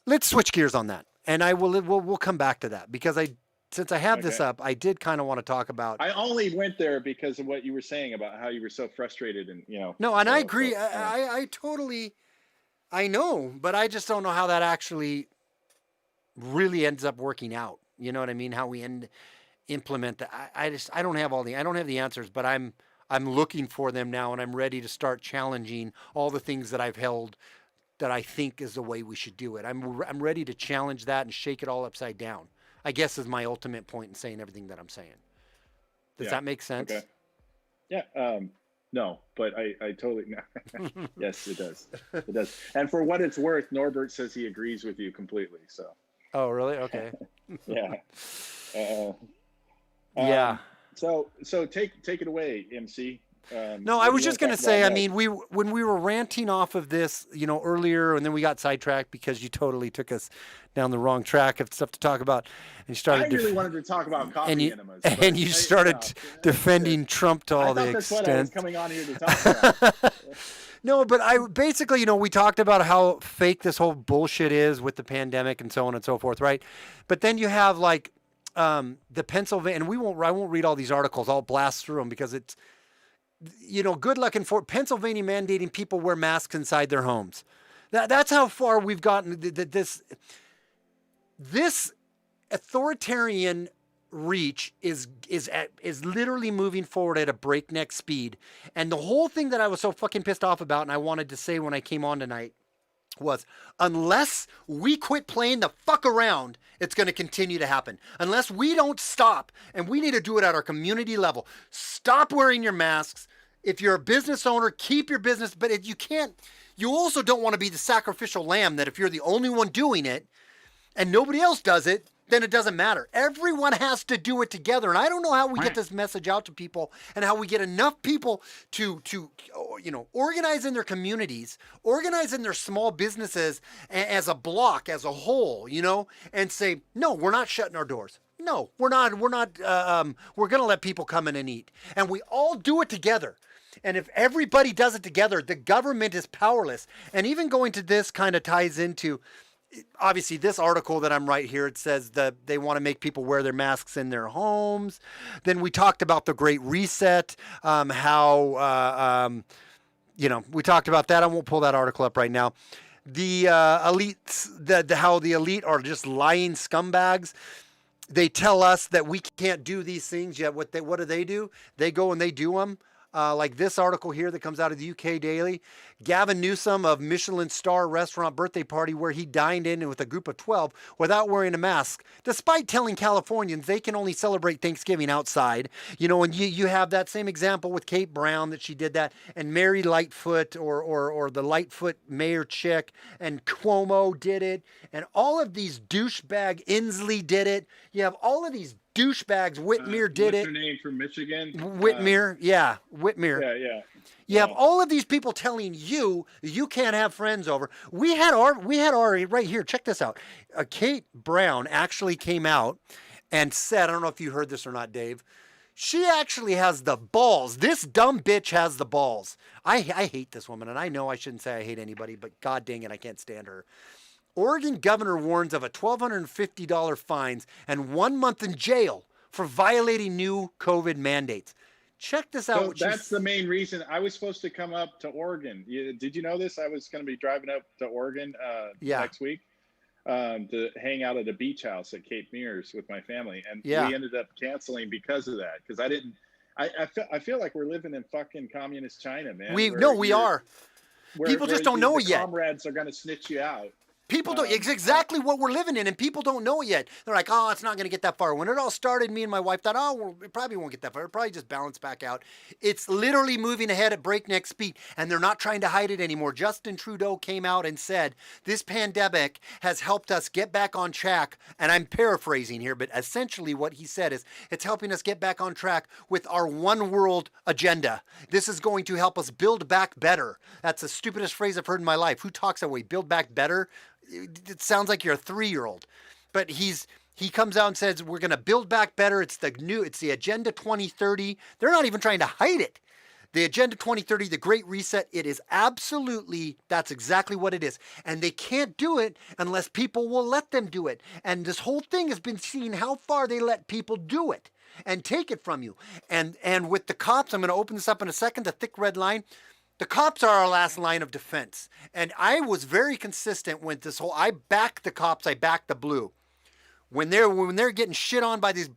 let's switch gears on that. And we'll come back to that because since I have this up, I did kind of want to talk about. I only went there because of what you were saying about how you were so frustrated and, No, and I agree. I totally, I know, but I just don't know how that actually really ends up working out. You know what I mean? How we implement that. I don't have I don't have the answers, but I'm looking for them now, and I'm ready to start challenging all the things that I've held that I think is the way we should do it. I'm ready to challenge that and shake it all upside down, I guess, is my ultimate point in saying everything that I'm saying. Does that make sense? Okay. Yeah. No, but I totally, yes, it does. It does. And for what it's worth, Norbert says he agrees with you completely. So. Oh, really? Okay. Yeah. Yeah. So take it away, MC. No, I was just going to say, I mean, when we were ranting off of this, earlier, and then we got sidetracked because you totally took us down the wrong track of stuff to talk about, and you started. I really wanted to talk about coffee enemas, and you started defending Trump to all the extent. That's what I was coming on here to talk about. No, but I basically, we talked about how fake this whole bullshit is with the pandemic and so on and so forth, right? But then you have like the Pennsylvania, and I won't read all these articles. I'll blast through them because it's. Good luck in Pennsylvania mandating people wear masks inside their homes. That's how far we've gotten. This authoritarian reach is literally moving forward at a breakneck speed. And the whole thing that I was so fucking pissed off about, and I wanted to say when I came on tonight, was unless we quit playing the fuck around, it's going to continue to happen. Unless we don't stop, and we need to do it at our community level. Stop wearing your masks. If you're a business owner, keep your business. But if you can't, you also don't want to be the sacrificial lamb that if you're the only one doing it and nobody else does it, then it doesn't matter. Everyone has to do it together. And I don't know how we get this message out to people and how we get enough people to organize in their communities, organize in their small businesses as a block, as a whole, and say, no, we're not shutting our doors. No, we're not. We're going to let people come in and eat. And we all do it together. And if everybody does it together, the government is powerless. And even going to this kind of ties into, obviously, this article that I'm right here, it says that they want to make people wear their masks in their homes. Then we talked about the Great Reset, we talked about that. I won't pull that article up right now. The elites, how the elite are just lying scumbags. They tell us that we can't do these things yet. What do? They go and they do them. Like this article here that comes out of the UK Daily. Gavin Newsom of Michelin star restaurant birthday party where he dined in with a group of 12 without wearing a mask, despite telling Californians they can only celebrate Thanksgiving outside. And you have that same example with Kate Brown that she did that, and Mary Lightfoot or the Lightfoot mayor chick, and Cuomo did it, and all of these douchebag Inslee did it. You have all of these douchebags. Whitmer did it. What's her name from Michigan? Whitmer, Whitmer. Yeah. You have all of these people telling you can't have friends over. We had our right here. Check this out. Kate Brown actually came out and said, I don't know if you heard this or not, Dave. She actually has the balls. This dumb bitch has the balls. I hate this woman, and I know I shouldn't say I hate anybody, but god dang it, I can't stand her. Oregon governor warns of a $1,250 fines and 1 month in jail for violating new COVID mandates. Check this out. So that's the main reason I was supposed to come up to Oregon. Did you know this? I was going to be driving up to Oregon next week to hang out at a beach house at Cape Mears with my family. And we ended up canceling because of that. Because I feel like we're living in fucking communist China, man. We are. People just don't know it yet. Comrades are going to snitch you out. People don't. It's exactly what we're living in, and people don't know it yet. They're like, oh, it's not going to get that far. When it all started, me and my wife thought, oh, well, it probably won't get that far. It'll probably just balance back out. It's literally moving ahead at breakneck speed, and they're not trying to hide it anymore. Justin Trudeau came out and said, this pandemic has helped us get back on track, and I'm paraphrasing here, but essentially what he said is, it's helping us get back on track with our one world agenda. This is going to help us build back better. That's the stupidest phrase I've heard in my life. Who talks that way? Build back better? It sounds like you're a 3-year-old, but he comes out and says, we're going to build back better. It's the Agenda 2030. They're not even trying to hide it. The Agenda 2030, the Great Reset, it is absolutely, that's exactly what it is. And they can't do it unless people will let them do it. And this whole thing has been seeing how far they let people do it and take it from you. And with the cops, I'm going to open this up in a second, the thick red line. The cops are our last line of defense. And I was very consistent with this whole, I back the cops, I back the blue. When they're getting shit on by this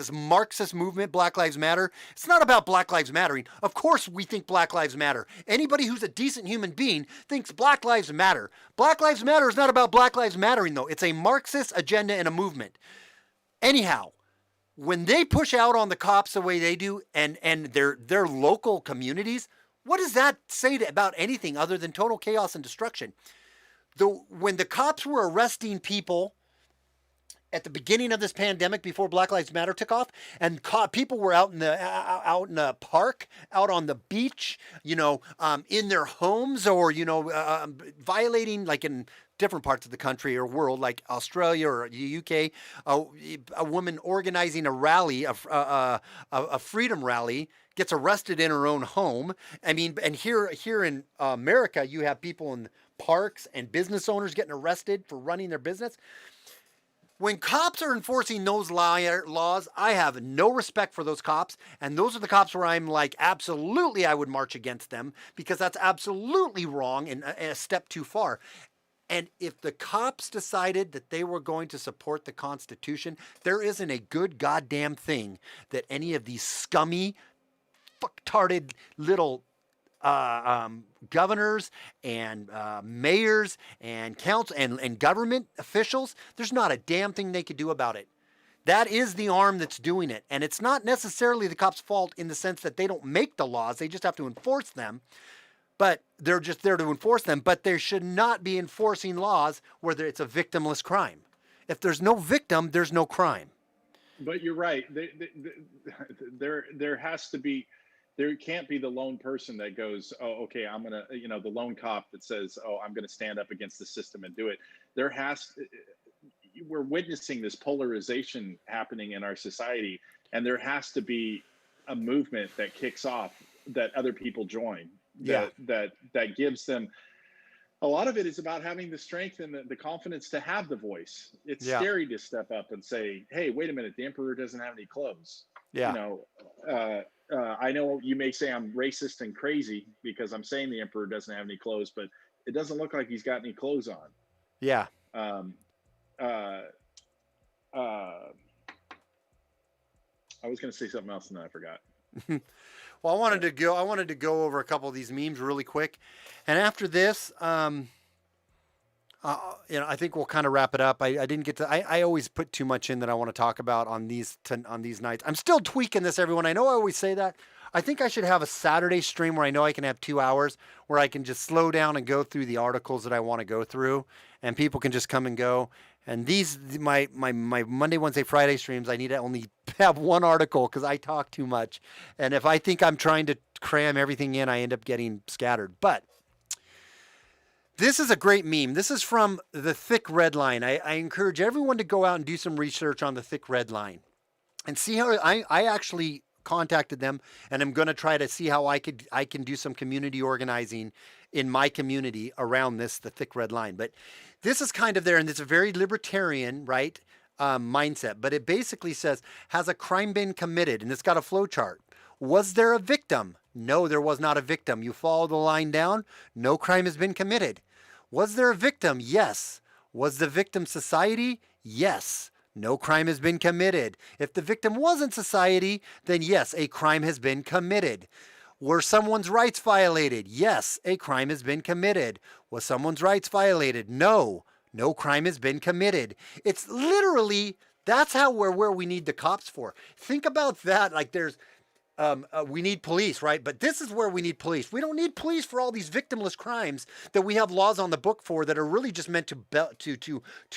Marxist movement, Black Lives Matter, it's not about Black Lives Mattering. Of course we think Black Lives Matter. Anybody who's a decent human being thinks Black Lives Matter. Black Lives Matter is not about Black Lives Mattering, though. It's a Marxist agenda and a movement. Anyhow, when they push out on the cops the way they do and their local communities, what does that say about anything other than total chaos and destruction? When the cops were arresting people at the beginning of this pandemic, before Black Lives Matter took off, and people were out in the park, out on the beach, in their homes, or violating, like in different parts of the country or world, like Australia or the UK, a woman organizing a rally, a freedom rally, gets arrested in her own home. I mean, and here in America, you have people in parks and business owners getting arrested for running their business. When cops are enforcing those laws, I have no respect for those cops. And those are the cops where I'm like, absolutely, I would march against them, because that's absolutely wrong and a step too far. And if the cops decided that they were going to support the Constitution, there isn't a good goddamn thing that any of these scummy, fucktarded little governors and mayors and council and government officials, there's not a damn thing they could do about it. That is the arm that's doing it. And it's not necessarily the cops' fault in the sense that they don't make the laws. They just have to enforce them. But they're just there to enforce them. But they should not be enforcing laws where it's a victimless crime. If there's no victim, there's no crime. But you're right. There has to be. There can't be the lone person that goes, oh, okay, I'm going to, the lone cop that says, oh, I'm going to stand up against the system and do it. We're witnessing this polarization happening in our society, and there has to be a movement that kicks off that other people join. That gives them. A lot of it is about having the strength and the confidence to have the voice. It's scary to step up and say, hey, wait a minute, the emperor doesn't have any clothes. Yeah. I know you may say I'm racist and crazy because I'm saying the emperor doesn't have any clothes, but it doesn't look like he's got any clothes on. Yeah. I was going to say something else and then I forgot. Well, I wanted to go over a couple of these memes really quick, and after this, I think we'll kind of wrap it up. I didn't get to. I always put too much in that I want to talk about on these nights. I'm still tweaking this, everyone. I know I always say that. I think I should have a Saturday stream where I know I can have 2 hours where I can just slow down and go through the articles that I want to go through, and people can just come and go. And my Monday, Wednesday, Friday streams, I need to only have one article because I talk too much. And if I think I'm trying to cram everything in, I end up getting scattered. But this is a great meme. This is from the Thick Red Line. I encourage everyone to go out and do some research on the Thick Red Line and see how I actually contacted them, and I'm going to try to see how I can do some community organizing in my community around the Thick Red Line. But this is kind of there, and it's a very libertarian, right, mindset. But it basically says, has a crime been committed? And it's got a flow chart. Was there a victim? No, there was not a victim. You follow the line down. No crime has been committed. Was there a victim? Yes. Was the victim society? Yes. No crime has been committed. If the victim wasn't society, then yes, a crime has been committed. Were someone's rights violated? Yes, a crime has been committed. Was someone's rights violated? No, no crime has been committed. It's literally, that's how where we need the cops for. Think about that. Like there's, we need police, right? But this is where we need police. We don't need police for all these victimless crimes that we have laws on the book for that are really just meant to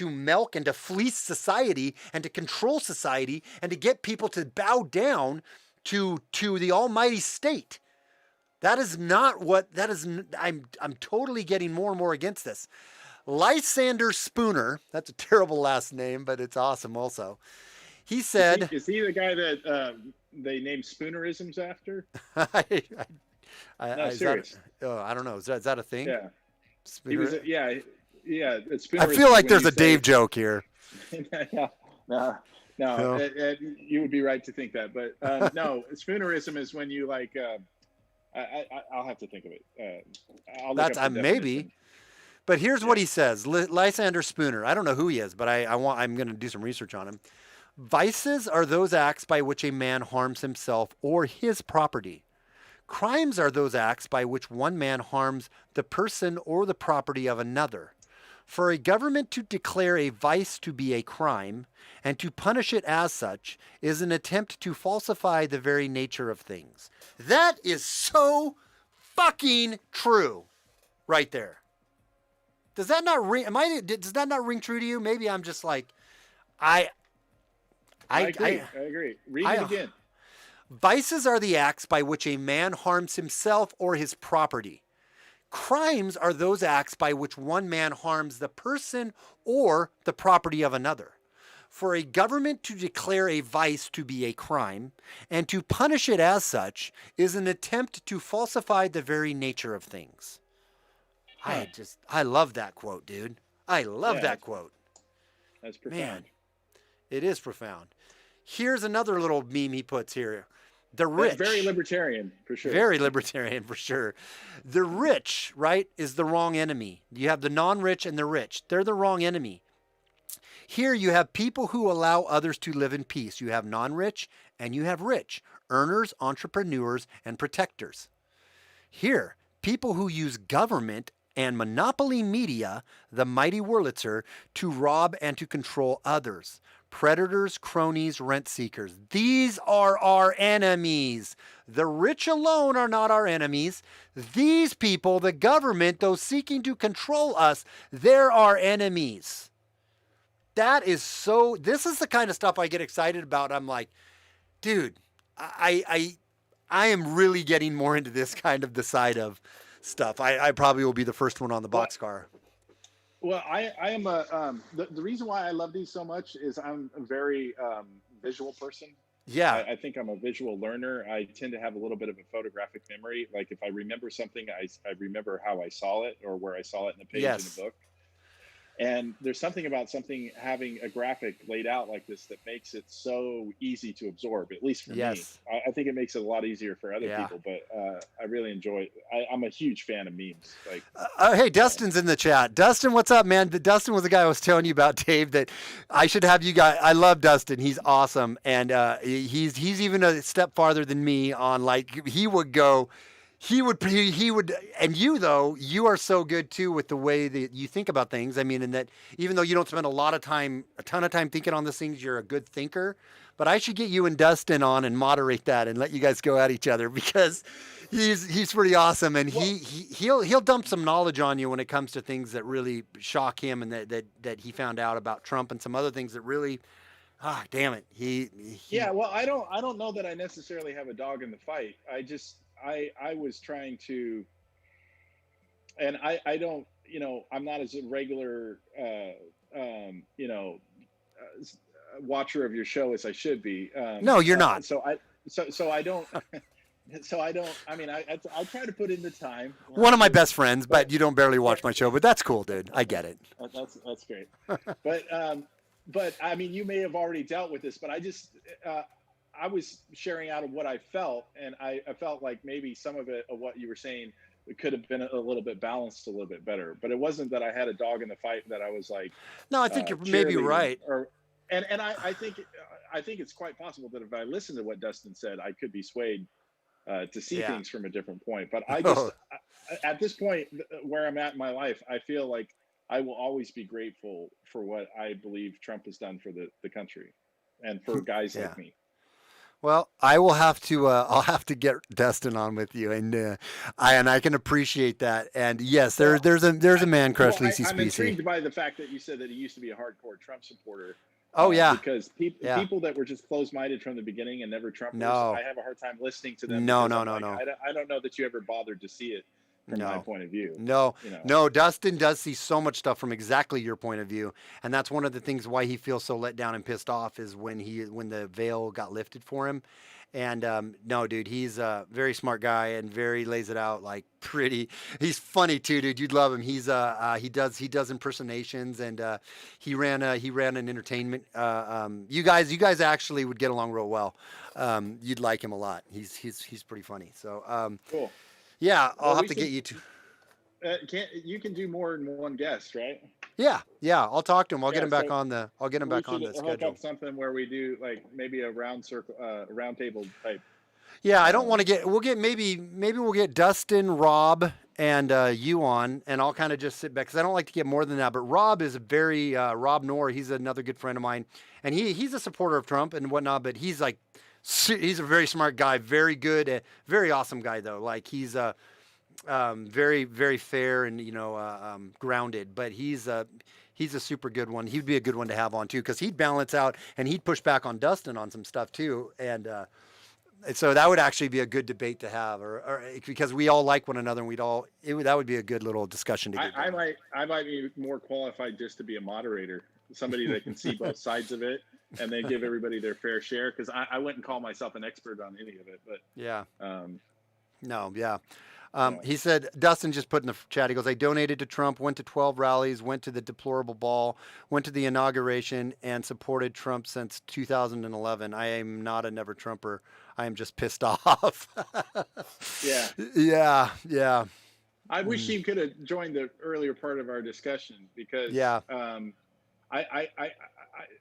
milk and to fleece society and to control society and to get people to bow down to the almighty state. That is not what that is. I'm totally getting more and more against this. Lysander Spooner, that's a terrible last name, but it's awesome also. He said, is he the guy that they named Spoonerisms after? No, is serious. I don't know. Is that a thing? Yeah. He Spooner? was. Yeah. It's I spoonerism feel like when there's you a Dave joke here. no, no, No. you would be right to think that, but no, spoonerism is when you like. I'll have to think of it. I'll look That's up the maybe. definition. But here's what he says. Lysander Spooner. I don't know who he is, but I'm going to do some research on him. Vices are those acts by which a man harms himself or his property. Crimes are those acts by which one man harms the person or the property of another. For a government to declare a vice to be a crime and to punish it as such is an attempt to falsify the very nature of things. That is so fucking true right there. Does that not ring? Does that not ring true to you? Maybe I'm just like, I agree. Read it again. Vices are the acts by which a man harms himself or his property. Crimes are those acts by which one man harms the person or the property of another. For a government to declare a vice to be a crime and to punish it as such is an attempt to falsify the very nature of things. I love that quote, dude. I love that quote. That's profound. Man, it is profound. Here's another little meme he puts here. The rich. That's very libertarian, for sure. Very libertarian, for sure. The rich, right, is the wrong enemy. You have the non-rich and the rich. They're the wrong enemy. Here you have people who allow others to live in peace. You have non-rich and you have rich. Earners, entrepreneurs, and protectors. Here, people who use government and monopoly media, the mighty Wurlitzer, to rob and to control others. Predators, cronies, rent seekers. These are our enemies. The rich alone are not our enemies. These people, the government, those seeking to control us, they're our enemies. That is so, this is the kind of stuff I get excited about. I'm like, dude, I am really getting more into this kind of the side of stuff. I probably will be the first one on the boxcar. Well, I am the reason why I love these so much is I'm a very visual person. Yeah. I think I'm a visual learner. I tend to have a little bit of a photographic memory. Like if I remember something, I remember how I saw it or where I saw it in the page in the book. And there's something about something having a graphic laid out like this that makes it so easy to absorb, at least for me. I think it makes it a lot easier for other people, but I really enjoy it. I'm a huge fan of memes. Like, hey, Dustin's in the chat. Dustin, what's up, man? Dustin was the guy I was telling you about, Dave, that I should have you guys. I love Dustin. He's awesome. And he's even a step farther than me on, like, he would, and you, though, you are so good too with the way that you think about things. I mean, and that even though you don't spend a ton of time thinking on these things, you're a good thinker. But I should get you and Dustin on and moderate that and let you guys go at each other because he's pretty awesome. And he'll dump some knowledge on you when it comes to things that really shock him and that he found out about Trump and some other things that really, damn it. Yeah, well, I don't know that I necessarily have a dog in the fight. I was trying to, and I don't, I'm not as a regular, watcher of your show as I should be. No, you're not. So I don't, I mean, I try to put in the time. One of my best friends, but you don't barely watch my show, but that's cool, dude. I get it. That's great. But I mean, you may have already dealt with this, but I was sharing out of what I felt, and I felt like maybe some of it of what you were saying could have been a little bit balanced a little bit better. But it wasn't that I had a dog in the fight that I was like. No, I think you're maybe right. And I think it's quite possible that if I listened to what Dustin said, I could be swayed to see things from a different point. But at this point where I'm at in my life, I feel like I will always be grateful for what I believe Trump has done for the country and for guys like me. Well, I will have to. I'll have to get Dustin on with you, and I can appreciate that. And yes, there's a man crush, Lacey Specie. I'm intrigued by the fact that you said that he used to be a hardcore Trump supporter. Oh yeah, because people that were just closed-minded from the beginning and never Trumpers, I have a hard time listening to them. No. I don't know that you ever bothered to see it from my point of view. No. Dustin does see so much stuff from exactly your point of view, and that's one of the things why he feels so let down and pissed off is when the veil got lifted for him, And no, dude, he's a very smart guy and very lays it out like pretty. He's funny too, dude. You'd love him. He does impersonations, and he ran an entertainment. You guys actually would get along real well. You'd like him a lot. He's pretty funny. So Cool. yeah, I'll Well, have we to should- get you to. You can do more than one guest, right? Yeah, I'll talk to him. I'll get Yeah, him back so on the. I'll get him We back on should the hook schedule. up something where we do like maybe a round table type. Yeah, I don't want to get. We'll get maybe we'll get Dustin, Rob, and you on, and I'll kind of just sit back because I don't like to get more than that. But Rob is a very Rob Knorr. He's another good friend of mine, and he's a supporter of Trump and whatnot. But he's like, he's a very smart guy, very good, very awesome guy though. Like he's very very fair and grounded. But he's a super good one. He'd be a good one to have on too because he'd balance out and he'd push back on Dustin on some stuff too, and. So that would actually be a good debate to have, or because we all like one another, and that would be a good little discussion to get. I might be more qualified just to be a moderator, somebody that can see both sides of it, and then give everybody their fair share. Because I wouldn't call myself an expert on any of it, but Yeah. No, yeah. Yeah. He said, Dustin just put in the chat, he goes, I donated to Trump, went to 12 rallies, went to the deplorable ball, went to the inauguration, and supported Trump since 2011. I am not a never Trumper. I am just pissed off. yeah. Yeah. I wish he could have joined the earlier part of our discussion because Yeah.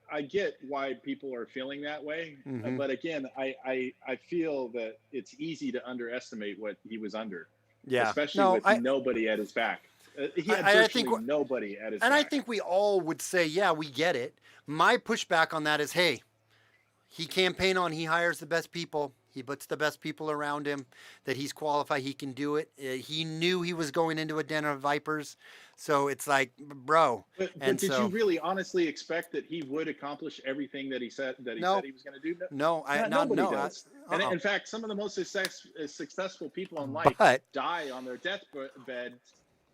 I get why people are feeling that way, Mhm. but again, I feel that it's easy to underestimate what he was under, Yeah. especially No, with nobody at his back. He had I virtually think nobody at his And back. I think we all would say, yeah, we get it. My pushback on that is, hey, he hires the best people. He puts the best people around him, that he's qualified. He can do it. He knew he was going into a den of vipers. So it's like, bro. But And did so- you really honestly expect that he would accomplish everything that he said he No. said he was going to do? No, Nobody no. does. And in fact, some of the most successful people in life But- die on their deathbed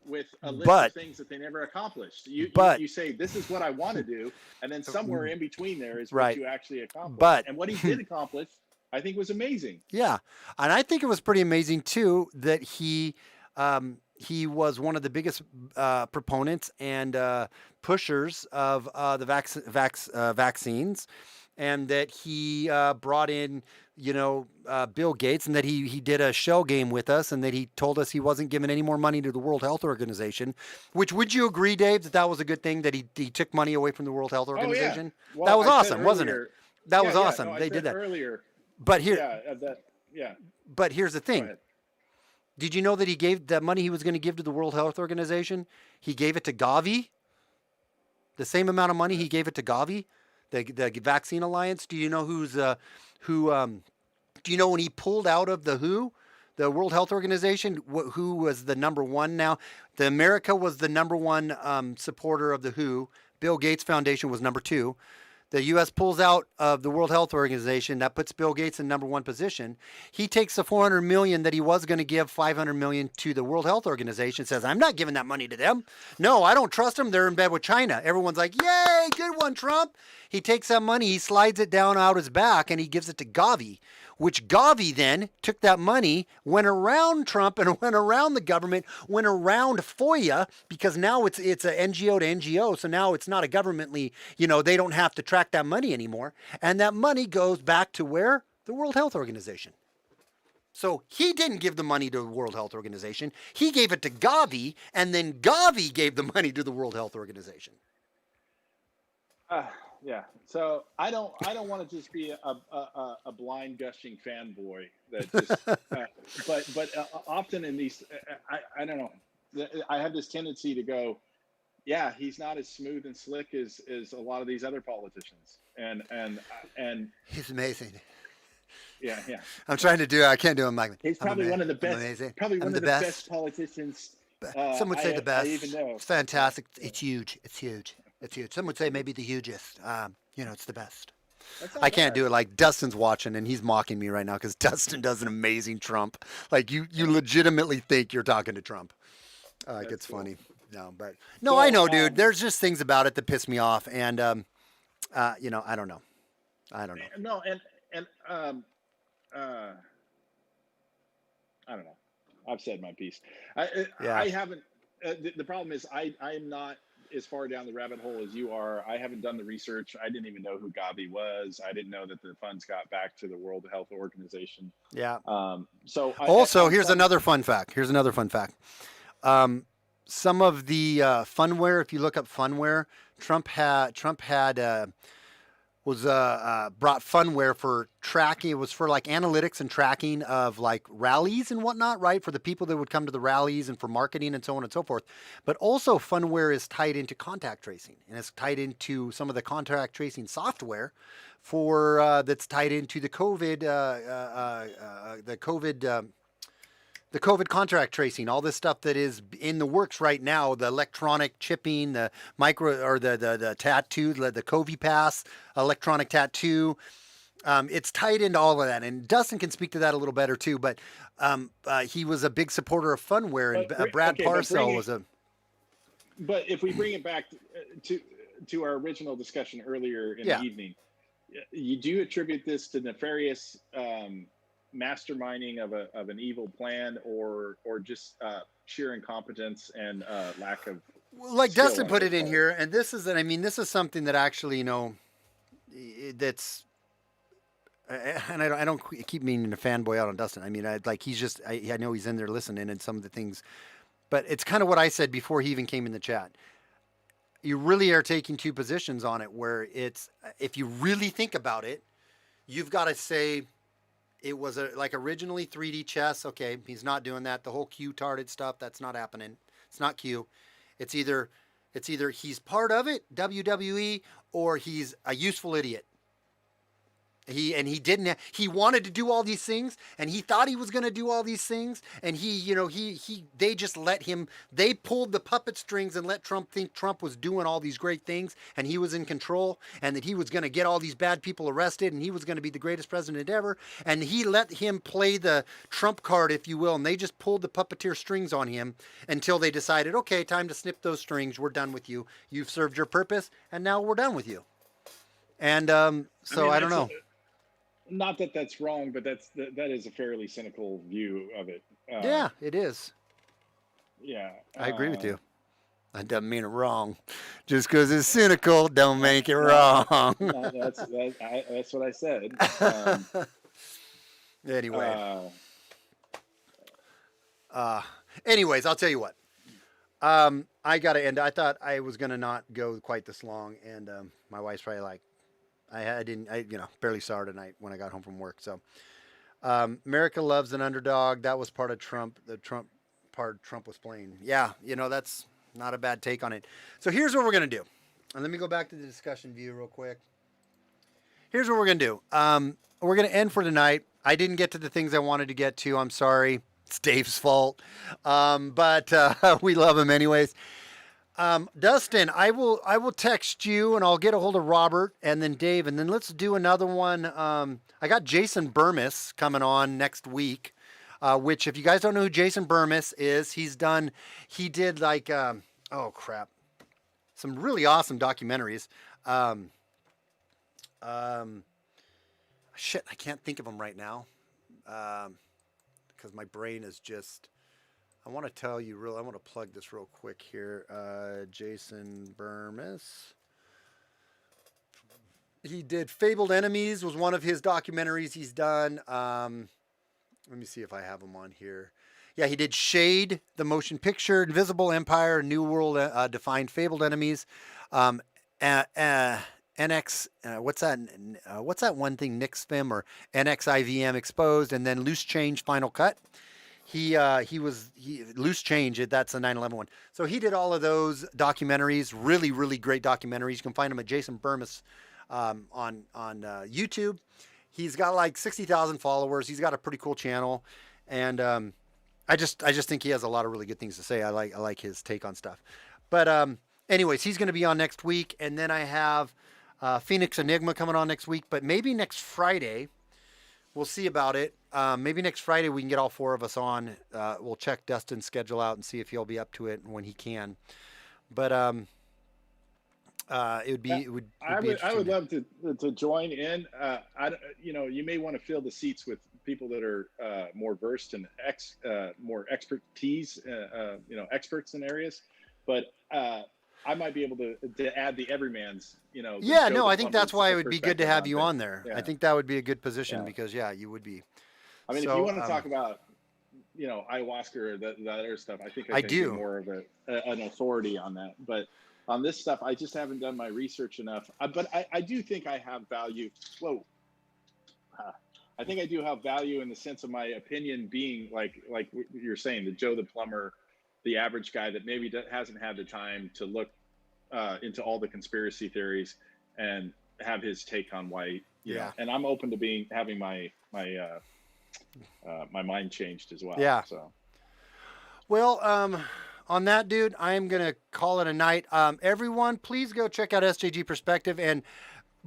with a list But- of things that they never accomplished. You say, this is what I want to do, and then somewhere in between there is Right. what you actually accomplished. But- and what he did accomplish, I think, was amazing. Yeah, and I think it was pretty amazing too that he was one of the biggest proponents and pushers of the vaccines, and that he brought in Bill Gates, and that he did a shell game with us, and that he told us he wasn't giving any more money to the World Health Organization. Which, would you agree, Dave, that was a good thing that he took money away from the World Health Organization? Well, That was I said awesome, wasn't it? earlier- That was Yeah, awesome. no, I They said did that. earlier. But here, Yeah. But here's the Go thing. ahead. Did you know that he gave that money he was going to give to the World Health Organization? He gave it to Gavi. The same amount of money he gave it to Gavi, the Vaccine Alliance. Do you know do you know when he pulled out of the WHO, the World Health Organization, who was the number one now? America was the number one supporter of the WHO. Bill Gates Foundation was number two. The U.S. pulls out of the World Health Organization. That puts Bill Gates in number one position. He takes the $400 million that he was going to give, $500 million to the World Health Organization, says, I'm not giving that money to them. No, I don't trust them. They're in bed with China. Everyone's like, yay, good one, Trump. He takes that money, he slides it down out his back, and he gives it to Gavi, which Gavi then took that money, went around Trump and went around the government, went around FOIA, because now it's a NGO to NGO. So now it's not a governmentally, they don't have to track that money anymore. And that money goes back to where? The World Health Organization. So he didn't give the money to the World Health Organization. He gave it to Gavi, and then Gavi gave the money to the World Health Organization. Yeah. So I don't want to just be a blind gushing fanboy that just. but often in these, I don't know. I have this tendency to go, yeah, he's not as smooth and slick as a lot of these other politicians, and He's amazing. yeah. I'm trying to do it. I can't do him like He's probably one of the best. Amazing. Probably I'm one the of the best politicians. Some would say the best. I even know. It's fantastic. It's huge. It's huge. It's huge. Some would say maybe the hugest. It's the best. That's not I can't bad. do it. Like Dustin's watching and he's mocking me right now because Dustin does an amazing Trump. Like you legitimately think you're talking to Trump. It gets cool. funny. No, but So, I know, dude. There's just things about it that piss me off, and I don't know. No, and I don't know. I've said my piece. Yeah. I haven't. The problem is I'm not as far down the rabbit hole as you are. I haven't done the research. I didn't even know who Gavi was. I didn't know that the funds got back to the World Health Organization. Yeah. So Also, here's another fun fact. Some of the funware, if you look up funware, Trump had brought funware for tracking. It was for like analytics and tracking of like rallies and whatnot, right? For the people that would come to the rallies and for marketing and so on and so forth. But also funware is tied into contact tracing, and it's tied into some of the contact tracing software for that's tied into the COVID contract tracing, all this stuff that is in the works right now, the electronic chipping, the the tattoo, the COVID pass, electronic tattoo. It's tied into all of that. And Dustin can speak to that a little better too, but he was a big supporter of funware, and Brad Parcell was a... But if we bring it back to our original discussion earlier in the evening, you do attribute this to nefarious masterminding of an evil plan, or just sheer incompetence and lack of, like Dustin put it in here, and this is something that actually, that's, and I don't keep meaning to fanboy out on Dustin. I mean, I know he's in there listening and some of the things, but it's kind of what I said before he even came in the chat. You really are taking two positions on it, where it's, if you really think about it, you've got to say, it was like originally 3D chess. Okay, he's not doing that. The whole Q-tarded stuff, that's not happening. It's not Q. It's either he's part of it, WWE, or he's a useful idiot. He wanted to do all these things, and he thought he was going to do all these things, and they just let him, they pulled the puppet strings and let Trump think Trump was doing all these great things, and he was in control, and that he was going to get all these bad people arrested, and he was going to be the greatest president ever, and he let him play the Trump card, if you will, and they just pulled the puppeteer strings on him until they decided, okay, time to snip those strings, we're done with you, you've served your purpose, and now we're done with you. And I don't know. Not that that's wrong, but that is a fairly cynical view of it. Yeah, it is. Yeah, I agree with you. I don't mean it wrong. Just because it's cynical, don't make it wrong. No, that's what I said. Anyway. Anyways, I'll tell you what. I got to end. I thought I was going to not go quite this long, and my wife's probably like, I barely saw her tonight when I got home from work. So, America loves an underdog. That was part of Trump. The Trump part Trump was playing. Yeah, that's not a bad take on it. So here's what we're going to do. And let me go back to the discussion view real quick. Here's what we're going to do. We're going to end for tonight. I didn't get to the things I wanted to get to. I'm sorry. It's Dave's fault. But we love him anyways. Dustin, I will text you, and I'll get a hold of Robert and then Dave, and then let's do another one. I got Jason Burmis coming on next week, which, if you guys don't know who Jason Burmis is, he did like, some really awesome documentaries. Shit, I can't think of them right now. Because my brain is just, I want to tell you I want to plug this real quick here. Jason Burmis. He did Fabled Enemies, was one of his documentaries he's done. Let me see if I have him on here. Yeah, he did Shade, the motion picture, Invisible Empire, New World Defined Fabled Enemies. NX, what's that one thing, NixFim or NXIVM Exposed, and then Loose Change Final Cut. He Loose Change, that's the 9/11 one. So he did all of those documentaries, really, really great documentaries. You can find him at Jason Burmis on YouTube. He's got like 60,000 followers. He's got a pretty cool channel, and I just think he has a lot of really good things to say. I like his take on stuff. But anyways, he's going to be on next week, and then I have Phoenix Enigma coming on next week. But maybe next Friday, we'll see about it. Maybe next Friday we can get all four of us on. We'll check Dustin's schedule out and see if he'll be up to it when he can. But it would be. I would love to join in. You may want to fill the seats with people that are more versed and more expertise, experts in areas. But I might be able to add the everyman's, Yeah, Joe no, the I think that's plumber's why it would be good to perspective have you things. on there. Yeah. I think that would be a good position Yeah. because you would be. I mean, So, if you want to talk about, ayahuasca or that other stuff, I think I can do. be more of an authority on that. But on this stuff, I just haven't done my research enough. But I do think I have value. Whoa. I think I do have value in the sense of my opinion being like you're saying, the Joe the plumber, the average guy that maybe hasn't had the time to look into all the conspiracy theories and have his take on why. And I'm open to having my mind changed as well. Yeah. So. Well, on that, dude, I am gonna call it a night. Everyone, please go check out SJG Perspective and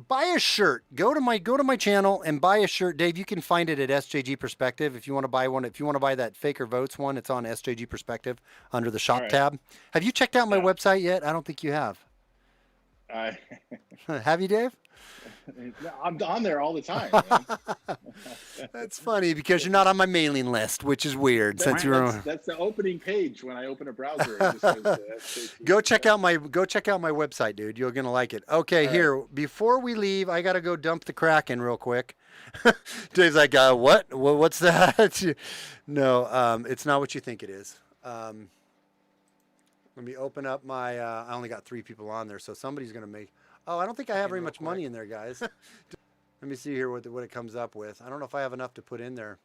buy a shirt. Go to my channel and buy a shirt. Dave, you can find it at SJG Perspective if you want to buy one. If you want to buy that Faker Votes one, it's on SJG Perspective under the shop tab. Have you checked out my website yet? I don't think you have. Have you, Dave? I'm on there all the time, man. That's funny because you're not on my mailing list, which is weird. That's the opening page when I open a browser. It just goes to SJG. Go check out my website, dude. You're gonna like it. Okay, here. Before we leave, I gotta go dump the Kraken real quick. Dave's like, what? What's that? No, it's not what you think it is. Let me open up my. I only got 3 people on there, so somebody's gonna make. Oh, I don't think I have very much money in there, guys. Let me see here what it comes up with. I don't know if I have enough to put in there.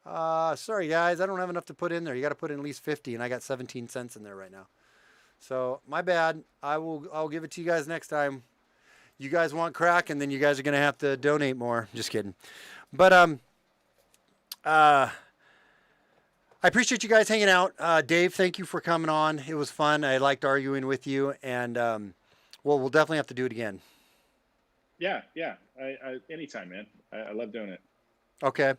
Sorry, guys. I don't have enough to put in there. You got to put in at least 50, and I got 17 cents in there right now. So, my bad. I'll give it to you guys next time. You guys want crack, and then you guys are going to have to donate more. Just kidding. But, I appreciate you guys hanging out. Dave, thank you for coming on. It was fun. I liked arguing with you, and we'll definitely have to do it again. Yeah. I anytime, man. I love doing it. Okay.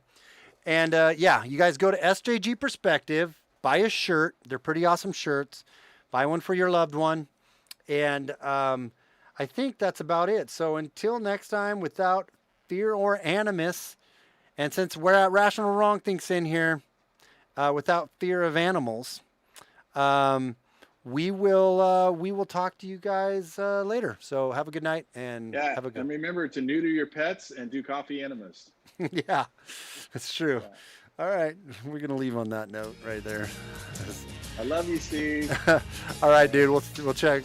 And you guys go to SJG Perspective, buy a shirt. They're pretty awesome shirts. Buy one for your loved one. And I think that's about it. So until next time, without fear or animus, and since we're at Rational Wrong Thinks in here, without fear of animals, we will talk to you guys later. So have a good night and have a good. And remember to neuter your pets and do coffee enemas. Yeah, that's true. Yeah. All right, we're gonna leave on that note right there. I love you, Steve. All right, dude. We'll check.